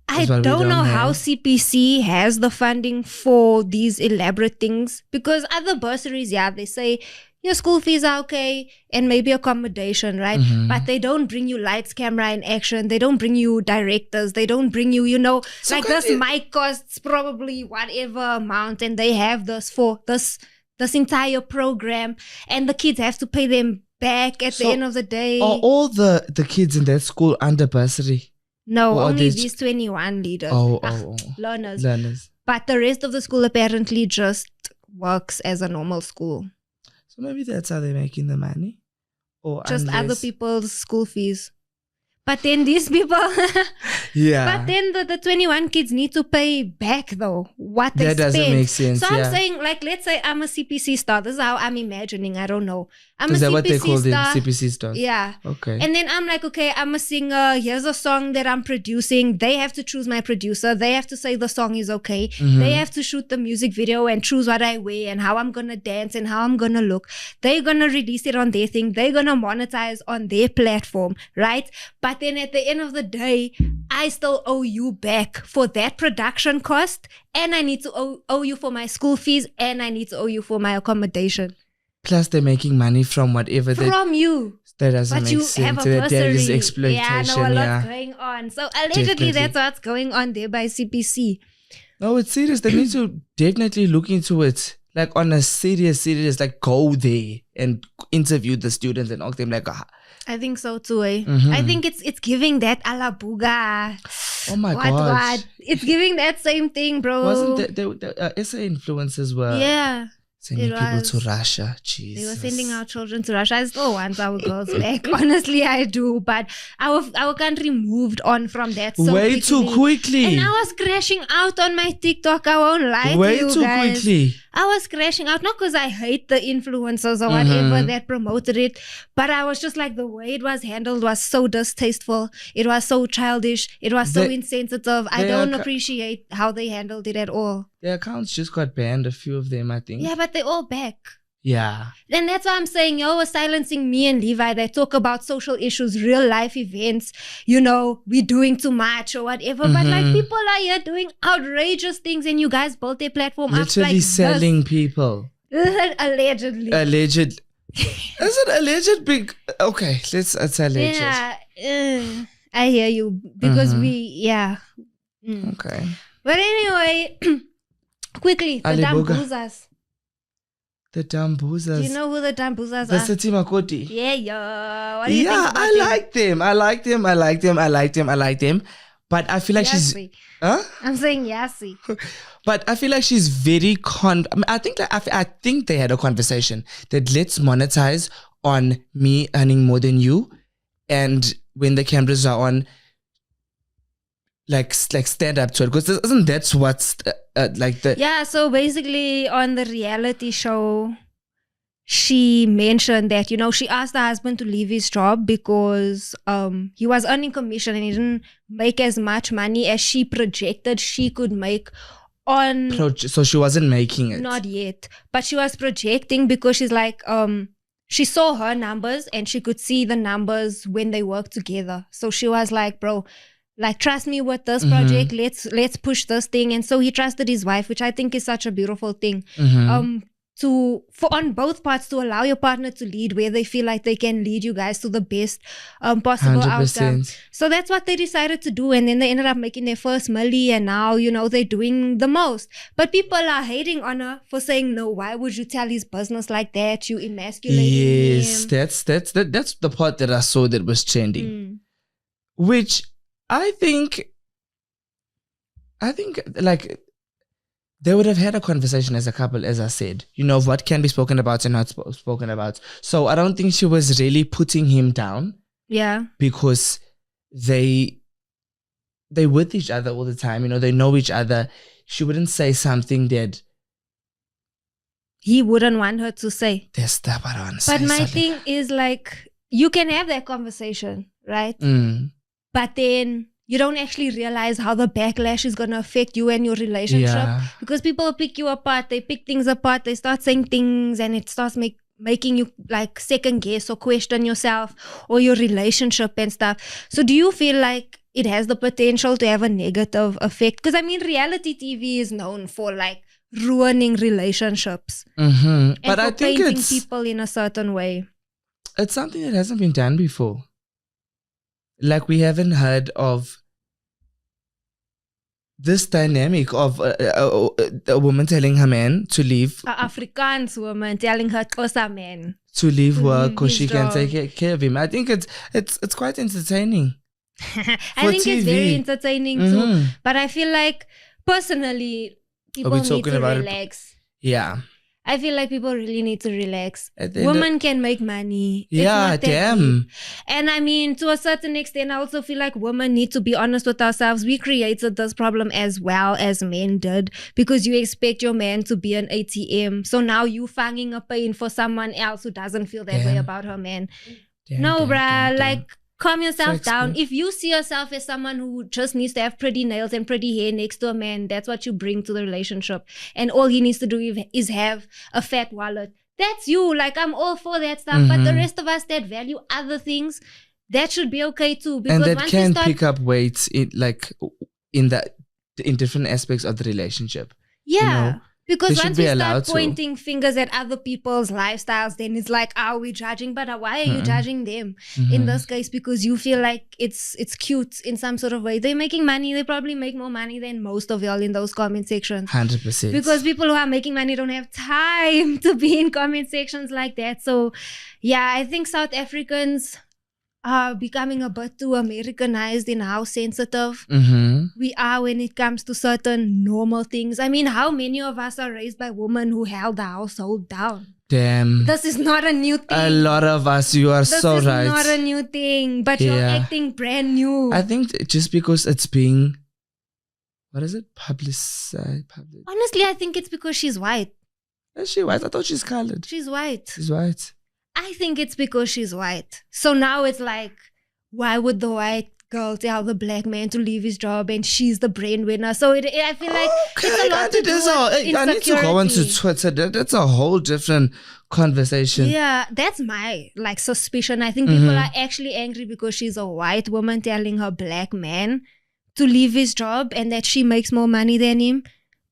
I That's why we don't know don't how have. CPC has the funding for these elaborate things, because other bursaries, they say your school fees are okay and maybe accommodation, right? But they don't bring you lights, camera, and action. They don't bring you directors. They don't bring you, So like can this mic costs probably whatever amount, and they have this for this entire program, and the kids have to pay them back at the So end of the day. Are all the kids in that school under bursary? No, or are only they these 21 leaders. Learners. But the rest of the school apparently just works as a normal school. So maybe that's how they're making the money, or Just other unless- people's school fees. But then these people, Yeah, but then the 21 kids need to pay back though what they that doesn't spent. make sense. So I'm yeah. saying, like, let's say I'm a CPC star. This is how I'm imagining. I don't know. I'm Is a that what they CPC call them? star. CPC stars? Yeah. Okay. And then I'm like, okay, I'm a singer. Here's a song that I'm producing. They have to choose my producer. They have to say the song is okay. They have to shoot the music video and choose what I wear and how I'm going to dance and how I'm going to look. They're going to release it on their thing. They're going to monetize on their platform, right? But then at the end of the day, I still owe you back for that production cost, and I need to owe you for my school fees, and I need to owe you for my accommodation. Plus, they're making money from whatever From you. that doesn't But make you sense. have a That there is bursary. exploitation. Yeah, I know a lot's going on. So allegedly Definitely. that's what's going on there by CPC. No, it's serious. They need to definitely look into it. Like on a serious, like go there and interview the students and ask them like, I think so too, eh? I think it's giving that alabuga. oh my What? gosh. It's giving that same thing, bro. Wasn't the SA influencers were Yeah. sending it people was. to Russia? Jesus. They were sending our children to Russia. I still want our girls back. Honestly, I do. But our country moved on from that so way too quickly. And I was crashing out on my TikTok. I won't lie way to you too guys. quickly. I was crashing out, not because I hate the influencers or whatever that promoted it, but I was just like, the way it was handled was so distasteful. It was so childish. It was so insensitive. I don't appreciate how they handled it at all. Their accounts just got banned, a few of them, I think. Yeah, but they're all back. Yeah. And that's why I'm saying y'all were silencing me and Levi that talk about social issues, real life events, we're doing too much or whatever. But like people are here doing outrageous things and you guys built their platform Literally up like selling people. Allegedly. Alleged. Is it alleged? Big. Okay, it's alleged. Yeah. I hear you. Because Okay. But anyway, quickly, the Alibuga. Dambuzas. The Dambuzas. Do you know who the Dambuzas the are? City Makoti. Yeah. What do you think about I like them. I like them. But I feel like she's. Yassi. Huh? I'm saying Yassi. But I feel like she's very I think they had a conversation that let's monetize on me earning more than you, and when the cameras are on, like stand up to it, because isn't that what's like the Yeah, so basically on the reality show, she mentioned that, she asked her husband to leave his job because he was earning commission and he didn't make as much money as she projected she could make on... so she wasn't making it. Not yet. But she was projecting because she's like, she saw her numbers and she could see the numbers when they worked together. So she was like, bro, Like, trust me with this project. Let's push this thing. And so he trusted his wife, which I think is such a beautiful thing. For on both parts, to allow your partner to lead where they feel like they can lead you guys to the best possible 100%. outcome. So that's what they decided to do, and then they ended up making their first milli, and now they're doing the most. But people are hating on her for saying no. Why would you tell his business like that? You emasculating Yes, him. that's the part that I saw that was trending, which I think like they would have had a conversation as a couple, as I said, of what can be spoken about and not spoken about. So I don't think she was really putting him down. Yeah. Because they with each other all the time, they know each other. She wouldn't say something that he wouldn't want her to say. That's the balance. But my thing is, like, you can have that conversation, right? But then you don't actually realize how the backlash is going to affect you and your relationship. Yeah. Because people pick you apart, they pick things apart, they start saying things, and it starts making you like second guess or question yourself or your relationship and stuff. So do you feel like it has the potential to have a negative effect? Because I mean, reality TV is known for like ruining relationships and but for I think painting people in a certain way. It's something that hasn't been done before. Like, we haven't heard of this dynamic of a woman telling her man to leave. An Afrikaans woman telling her Xhosa man to leave work because his she can job. take care of him. I think it's quite entertaining. I think it's very entertaining too. But I feel like, personally, people need to relax. Yeah. I feel like people really need to relax. Women Women can make money. Yeah, it's not that damn. deep. And I mean, to a certain extent, I also feel like women need to be honest with ourselves. We created this problem as well as men did, because you expect your man to be an ATM. So now you fanging a pain for someone else who doesn't feel that way about her man. Like, calm yourself down. If you see yourself as someone who just needs to have pretty nails and pretty hair next to a man, that's what you bring to the relationship. And all he needs to do is have a fat wallet. That's you. Like, I'm all for that stuff. But the rest of us that value other things, that should be okay too. Because and that once can we start, pick up weight in different aspects of the relationship. yeah. Because once we start to. pointing fingers at other people's lifestyles, then it's like, are we judging? But why are you judging them in this case? Because you feel like it's cute in some sort of way. They're making money. They probably make more money than most of y'all in those comment sections. 100%. Because people who are making money don't have time to be in comment sections like that. So, yeah, I think South Africans are becoming a bit too Americanized in how sensitive we are when it comes to certain normal things. I mean, how many of us are raised by women who held the household down? Damn. This is not a new thing. A lot of us, you are so right. This is not a new thing, but you're acting brand new. I think just because it's being, what is it? Publicized. Honestly, I think it's because she's white. Is she white? I thought she's colored. She's white. She's white. I think it's because she's white. So now it's like, why would the white girl tell the black man to leave his job and she's the breadwinner? So I feel like it's a lot to do with insecurity. I need to go onto Twitter. That's a whole different conversation. Yeah, that's my suspicion. I think people are actually angry because she's a white woman telling her black man to leave his job and that she makes more money than him.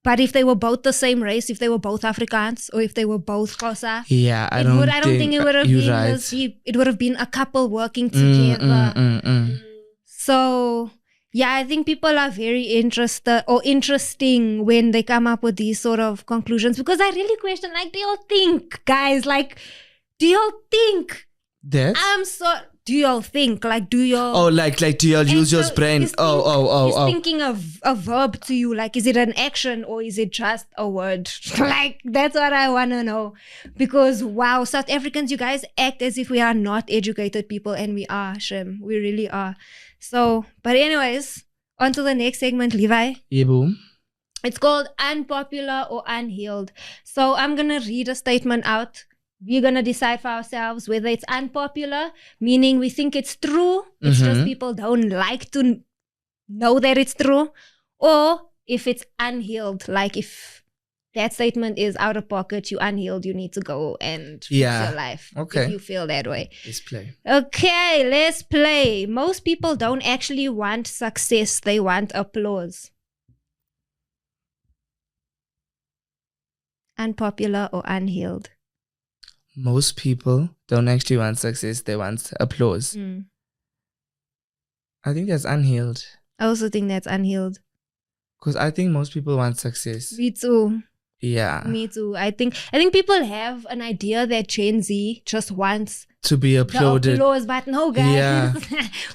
But if they were both the same race, if they were both Afrikaans or if they were both Xhosa, I don't think it would have been this deep. It would have been a couple working together. So, yeah, I think people are very interesting when they come up with these sort of conclusions, because I really question, do y'all think, guys, do y'all think? That? Do y'all think? Do y'all... Oh, do y'all use your brain? He's thinking of a verb to you. Is it an action or is it just a word? That's what I want to know. Because, wow, South Africans, you guys act as if we are not educated people, and we are, Shem. We really are. So, but anyways, on to the next segment, Levi. Yeah, boom. It's called Unpopular or Unhealed. So I'm going to read a statement out. We're going to decide for ourselves whether it's unpopular, meaning we think it's true. It's just people don't like to know that it's true. Or if it's unhealed, if that statement is out of pocket, you unhealed, you need to go and fix Yeah. your life. Okay. If you feel that way. Let's play. Okay, let's play. Most people don't actually want success, they want applause. Unpopular or unhealed? Most people don't actually want success, they want applause. I think that's unhealed. I also think that's unhealed. Because I think most people want success. Me too. Yeah. Me too. I think people have an idea that Gen Z just wants To be the applauded. applause, but no, guys. Yeah.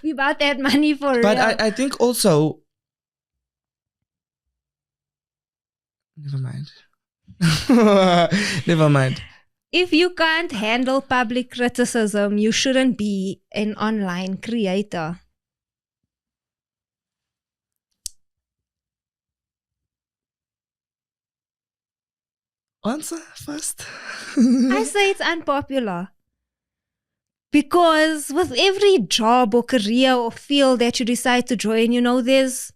We about that money for real. But I think also... Never mind. Never mind. If you can't handle public criticism, you shouldn't be an online creator. Answer first. I say it's unpopular. Because with every job or career or field that you decide to join, there's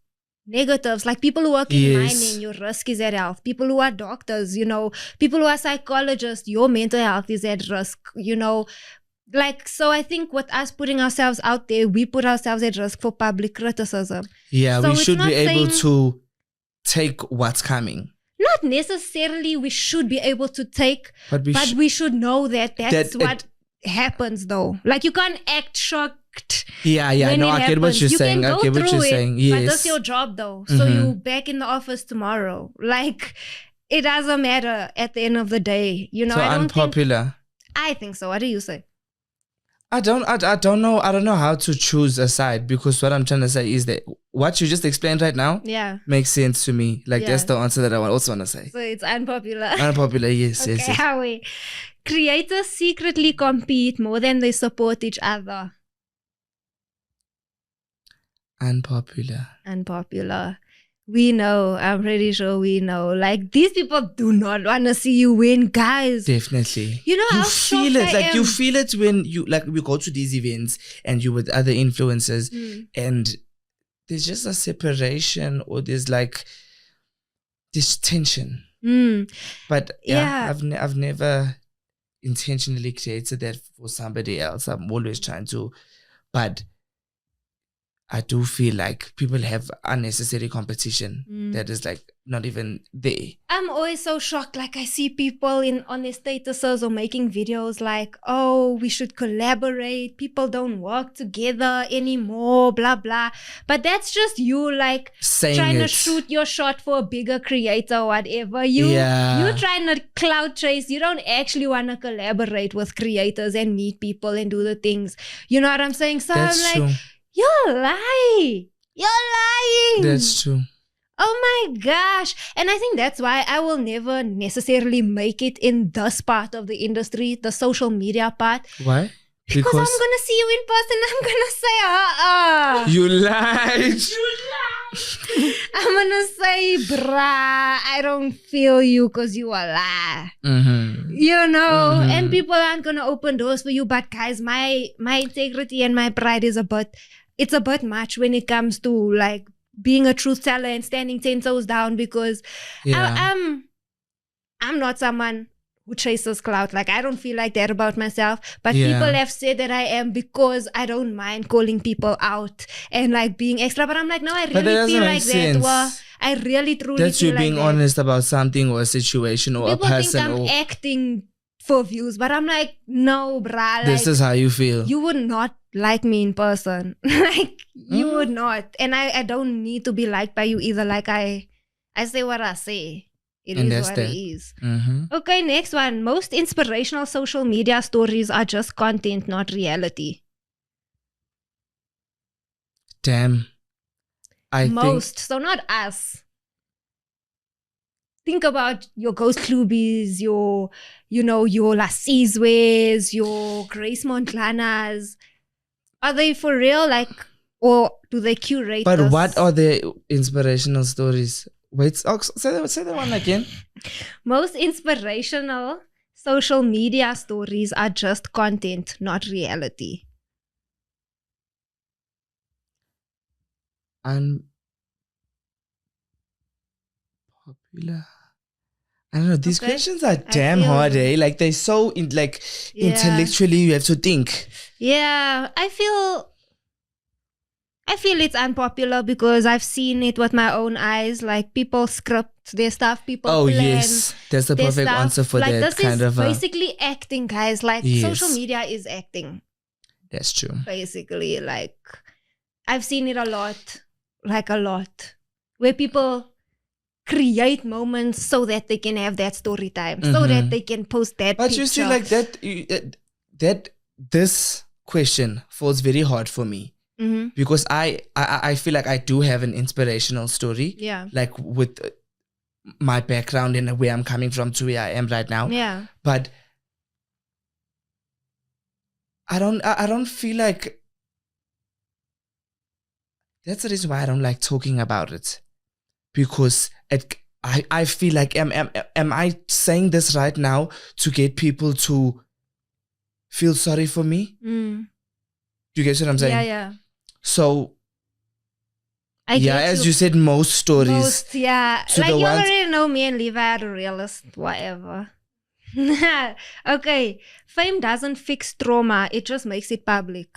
negatives. Like people who work in Yes. mining, your risk is at health. People who are doctors, people who are psychologists, your mental health is at risk, so I think with us putting ourselves out there, we put ourselves at risk for public criticism. Yeah, So we it's should not be able saying- to take what's coming. Not necessarily we should be able to take, But but we should know that that's that what happens though. Like you can't act shocked. Yeah, when no, it I get what happens. you're You saying. can I go get what through you're it, saying. But Yes. that's your job though. So Mhm. you back in the office tomorrow. Like it doesn't matter at the end of the day. So I don't unpopular. I think so. What do you say? I don't know. I don't know how to choose a side, because what I'm trying to say is that what you just explained right now Yeah. makes sense to me. Like Yeah. that's the answer that I also want to say. So it's unpopular. Unpopular, yes, Okay, yes, yes. Howie. Creators secretly compete more than they support each other. Unpopular. Unpopular. We know. I'm pretty sure we know. Like these people do not want to see you win, guys. Definitely. You know You how feel shocked it. I Like you am. feel it when we go to these events and you with other influencers and there's just a separation, or there's like this tension. But Yeah. I've never intentionally created that for somebody else. I'm always trying to, but I do feel like people have unnecessary competition that is like not even there. I'm always so shocked. Like I see people on their statuses or making videos like, oh, we should collaborate. People don't work together anymore, blah, blah. But that's just you like Saying trying to it. shoot your shot for a bigger creator or whatever. Yeah. You're trying to cloud chase. You don't actually want to collaborate with creators and meet people and do the things. You know what I'm saying? So That's I'm like, true. you're lying. You're lying. That's true. Oh my gosh. And I think that's why I will never necessarily make it in this part of the industry, the social media part. Why? Because I'm going to see you in person and I'm going to say, You lied. I'm going to say, bruh, I don't feel you because you are lie. Mm-hmm. And people aren't going to open doors for you. But guys, my integrity and my pride is it's a bit much when it comes to like being a truth teller and standing 10 toes down, because I'm not someone who chases clout. Like I don't feel like that about myself, but people have said that I am, because I don't mind calling people out and like being extra. But I'm like, no, I But that really doesn't feel make like sense. that. Well, I really truly That's feel you like being that. honest about something or a situation or People a person. think I'm acting for views, but I'm like, no, bruh. This like, is how you feel. you would not like me in person. Like you would not. And I don't need to be liked by you either. Like I say what I say. It And is that's what that. it is. Mm-hmm. Okay, next one. Most inspirational social media stories are just content, not reality. Damn. Most. So not us. Think about your Ghost Clubies, your Lasizwes, your Grace Montlanas. Are they for real? Like, or do they curate But this? what are the inspirational stories? Wait, say that one again. Most inspirational social media stories are just content, not reality. Unpopular. I don't know. These Okay. questions are damn feel hard, you. eh? Like they're so Yeah. intellectually you have to think. Yeah, I feel it's unpopular because I've seen it with my own eyes. Like people script their stuff, people Oh plan yes, that's the their perfect stuff. answer for like that this kind is of. basically acting, guys. Like social Yes. media is acting, That's true. basically. Like I've seen it a lot, where people create moments so that they can have that story time, so that they can post that But picture. you see, like that this question falls very hard for me Mhm. because I feel like I do have an inspirational story. Yeah. Like with my background and where I'm coming from to where I am right now. Yeah. But I don't feel like that's the reason why I don't like talking about it, because I feel like am I saying this right now to get people to feel sorry for me? Mm. Do you get what I'm saying? Yeah, yeah. So I yeah, get as you said, most stories. Most, yeah. So like the you ones- already know me and Levi are the realist, whatever. Okay. Fame doesn't fix trauma, it just makes it public.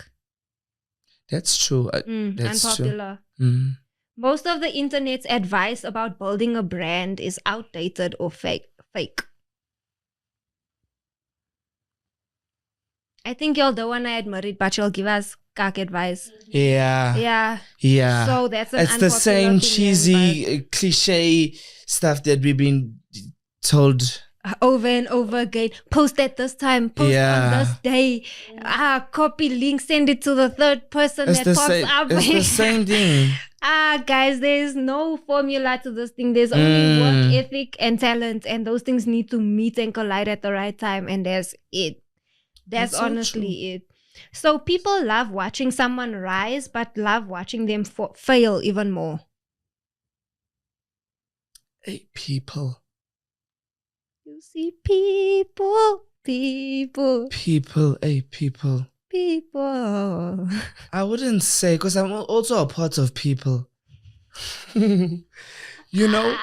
That's true. That's Unpopular. true. Mm. Most of the internet's advice about building a brand is outdated or fake. I think y'all don't want to admit it, but you'll give us cock advice. Yeah. Yeah. Yeah. So that's an it's the unpopular same opinion, cheesy cliche stuff that we've been told. over and over again. Post at this time. Post on this day. Copy link. Send it to the third person It's that the pops same. up. It's the same thing. Guys, there's no formula to this thing. There's only work ethic and talent, and those things need to meet and collide at the right time. And that's it. That's so honestly it. So people love watching someone rise, but love watching them fail even more. Hey, people. You see, people. Hey, people. I wouldn't say, because I'm also a part of people. You know?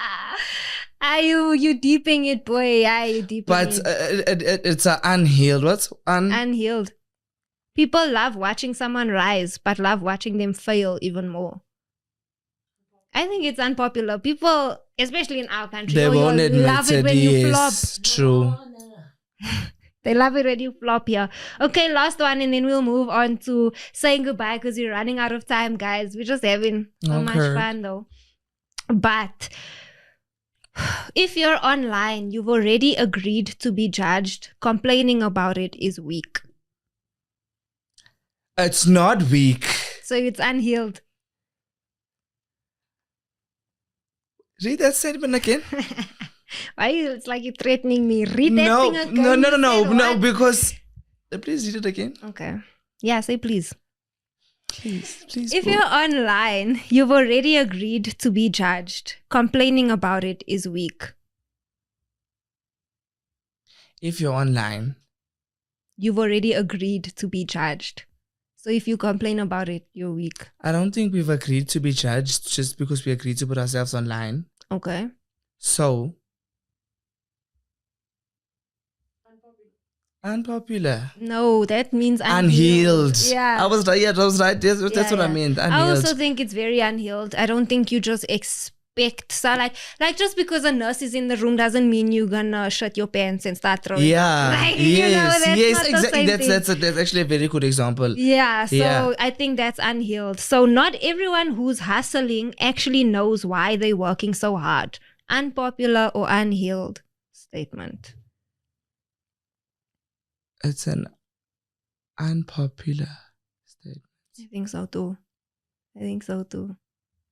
Are you deeping it, boy? Are you deeping But it? it's an unhealed. What's Unhealed. People love watching someone rise, but love watching them fail even more. I think it's unpopular. People, especially in our country, They won't admit love it it. when you flop. Yes, true. They love it when you flop here. Okay, last one, and then we'll move on to saying goodbye because we're running out of time, guys. We're just having so much fun, though. But if you're online, you've already agreed to be judged. Complaining about it is weak. It's not weak. So it's unhealed. Read that statement again. Why? It's like you're threatening me. Read that thing again. No, because please read it again. Okay. Yeah, say please. Please. If you're online, you've already agreed to be judged. Complaining about it is weak. If you're online, You've already agreed to be judged. So if you complain about it, you're weak. I don't think we've agreed to be judged just because we agreed to put ourselves online. Okay. So unpopular. No, that means Unhealed. Yeah. I was right. Yeah, that was right. That's what I meant. Unhealed. I also think it's very unhealed. I don't think you just expect so like just because a nurse is in the room doesn't mean you're gonna shut your pants and start throwing. Yeah. Like, Yes. that's Yes. not the Exactly. same thing. That's actually a very good example. Yeah, so Yeah. I think that's unhealed. So not everyone who's hustling actually knows why they're working so hard. Unpopular or unhealed statement. It's an unpopular statement. I think so too.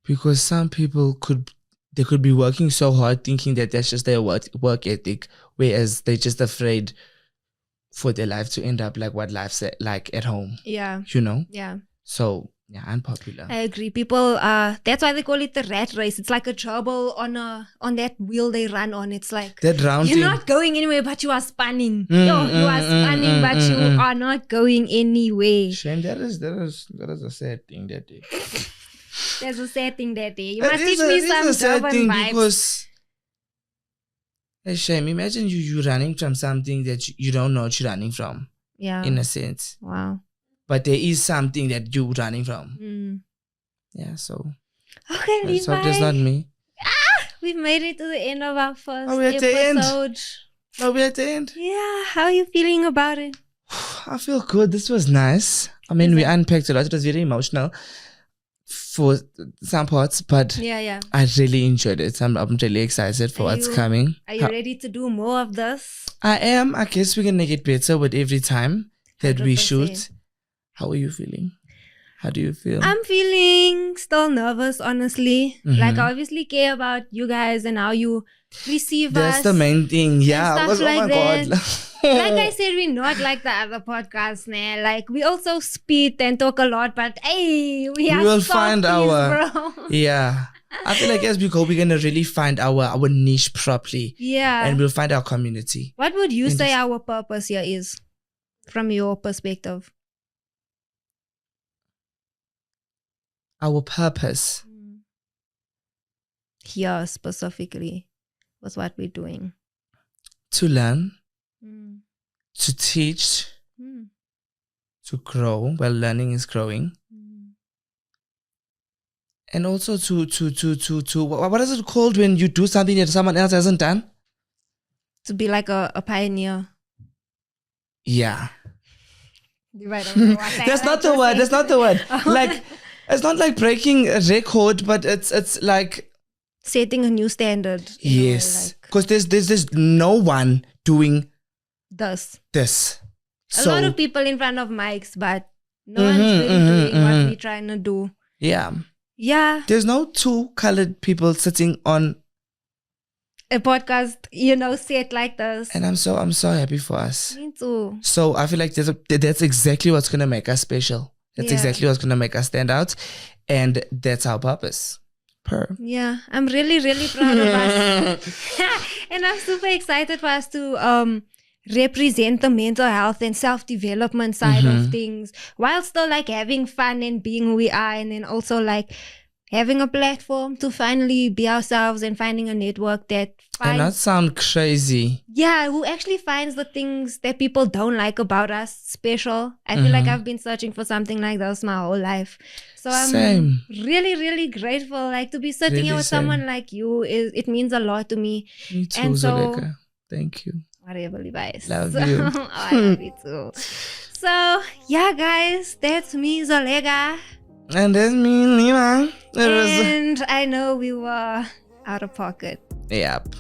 Because some people could be working so hard thinking that that's just their work ethic, whereas they're just afraid for their life to end up like what life's like at home. Yeah. You know? Yeah. So yeah, unpopular. I agree. People that's why they call it the rat race. It's like a gerbil on that wheel they run on. It's like That round you're thing. not going anywhere, but you are spanning. You are spanning, but you are not going anywhere. Shame, that is a sad thing that day. There's a sad thing that day. You It must is teach me a some sad Durban thing vibes. because A shame. Imagine you running from something that you don't know what you're running from, Yeah. in a sense. Wow. But there is something that you're running from. Mm. Yeah, so Okay, let's hope that's Levi. not me. We've made it to the end of our first Oh, we're at the end. episode. Oh, we're at the end. Yeah, how are you feeling about it? I feel good. This was nice. I mean, we unpacked a lot. It was very emotional for some parts, but Yeah. I really enjoyed it. I'm really excited for what's coming. Are you ready to do more of this? I am. I guess we're going to get better with every time that we 100%. shoot. How are you feeling? How do you feel? I'm feeling still nervous, honestly. Mhm. Like, I obviously care about you guys and how you receive That's us. the main thing. Yeah. stuff Oh my like God. Like I said, we're not like the other podcasts, nah. Like, we also spit and talk a lot, but hey, we will softies, find our bro. Yeah. I feel like as we go, we're gonna really find our niche properly. Yeah. And we'll find our community. What would you say our purpose here is, from your perspective? Our purpose. Here specifically, with what we're doing. To learn, Mm. to teach, Mm. to grow. Well, learning is growing. Mm. And also to what is it called when you do something that someone else hasn't done? To be like a pioneer. Yeah. That's not the word. That's not the word. Like, it's not like breaking a record, but it's like setting a new standard. Yes. Because there's no one doing this. So, a lot of people in front of mics, but no one's really doing what we're trying to do. Yeah. Yeah. There's no two colored people sitting on a podcast, set like this. And I'm so happy for us. Me too. So I feel like that's exactly what's gonna make us special. That's exactly what's gonna make us stand out. And that's our purpose. Yeah. I'm really, really proud of us. And I'm super excited for us to represent the mental health and self-development side of things, while still like having fun and being who we are, and then also like having a platform to finally be ourselves and finding a network that and that sound crazy. Yeah, who actually finds the things that people don't like about us special. I feel like I've been searching for something like this my whole life. So I'm really, really grateful like to be sitting here with someone like you. It means a lot to me. Me too, and so, Zoleka. Thank you. Whatever, Levi. Love you. Oh, I love you too. So, yeah, guys, that's me, Zolega. And that's me, Levi. And I know we were out of pocket. Yep.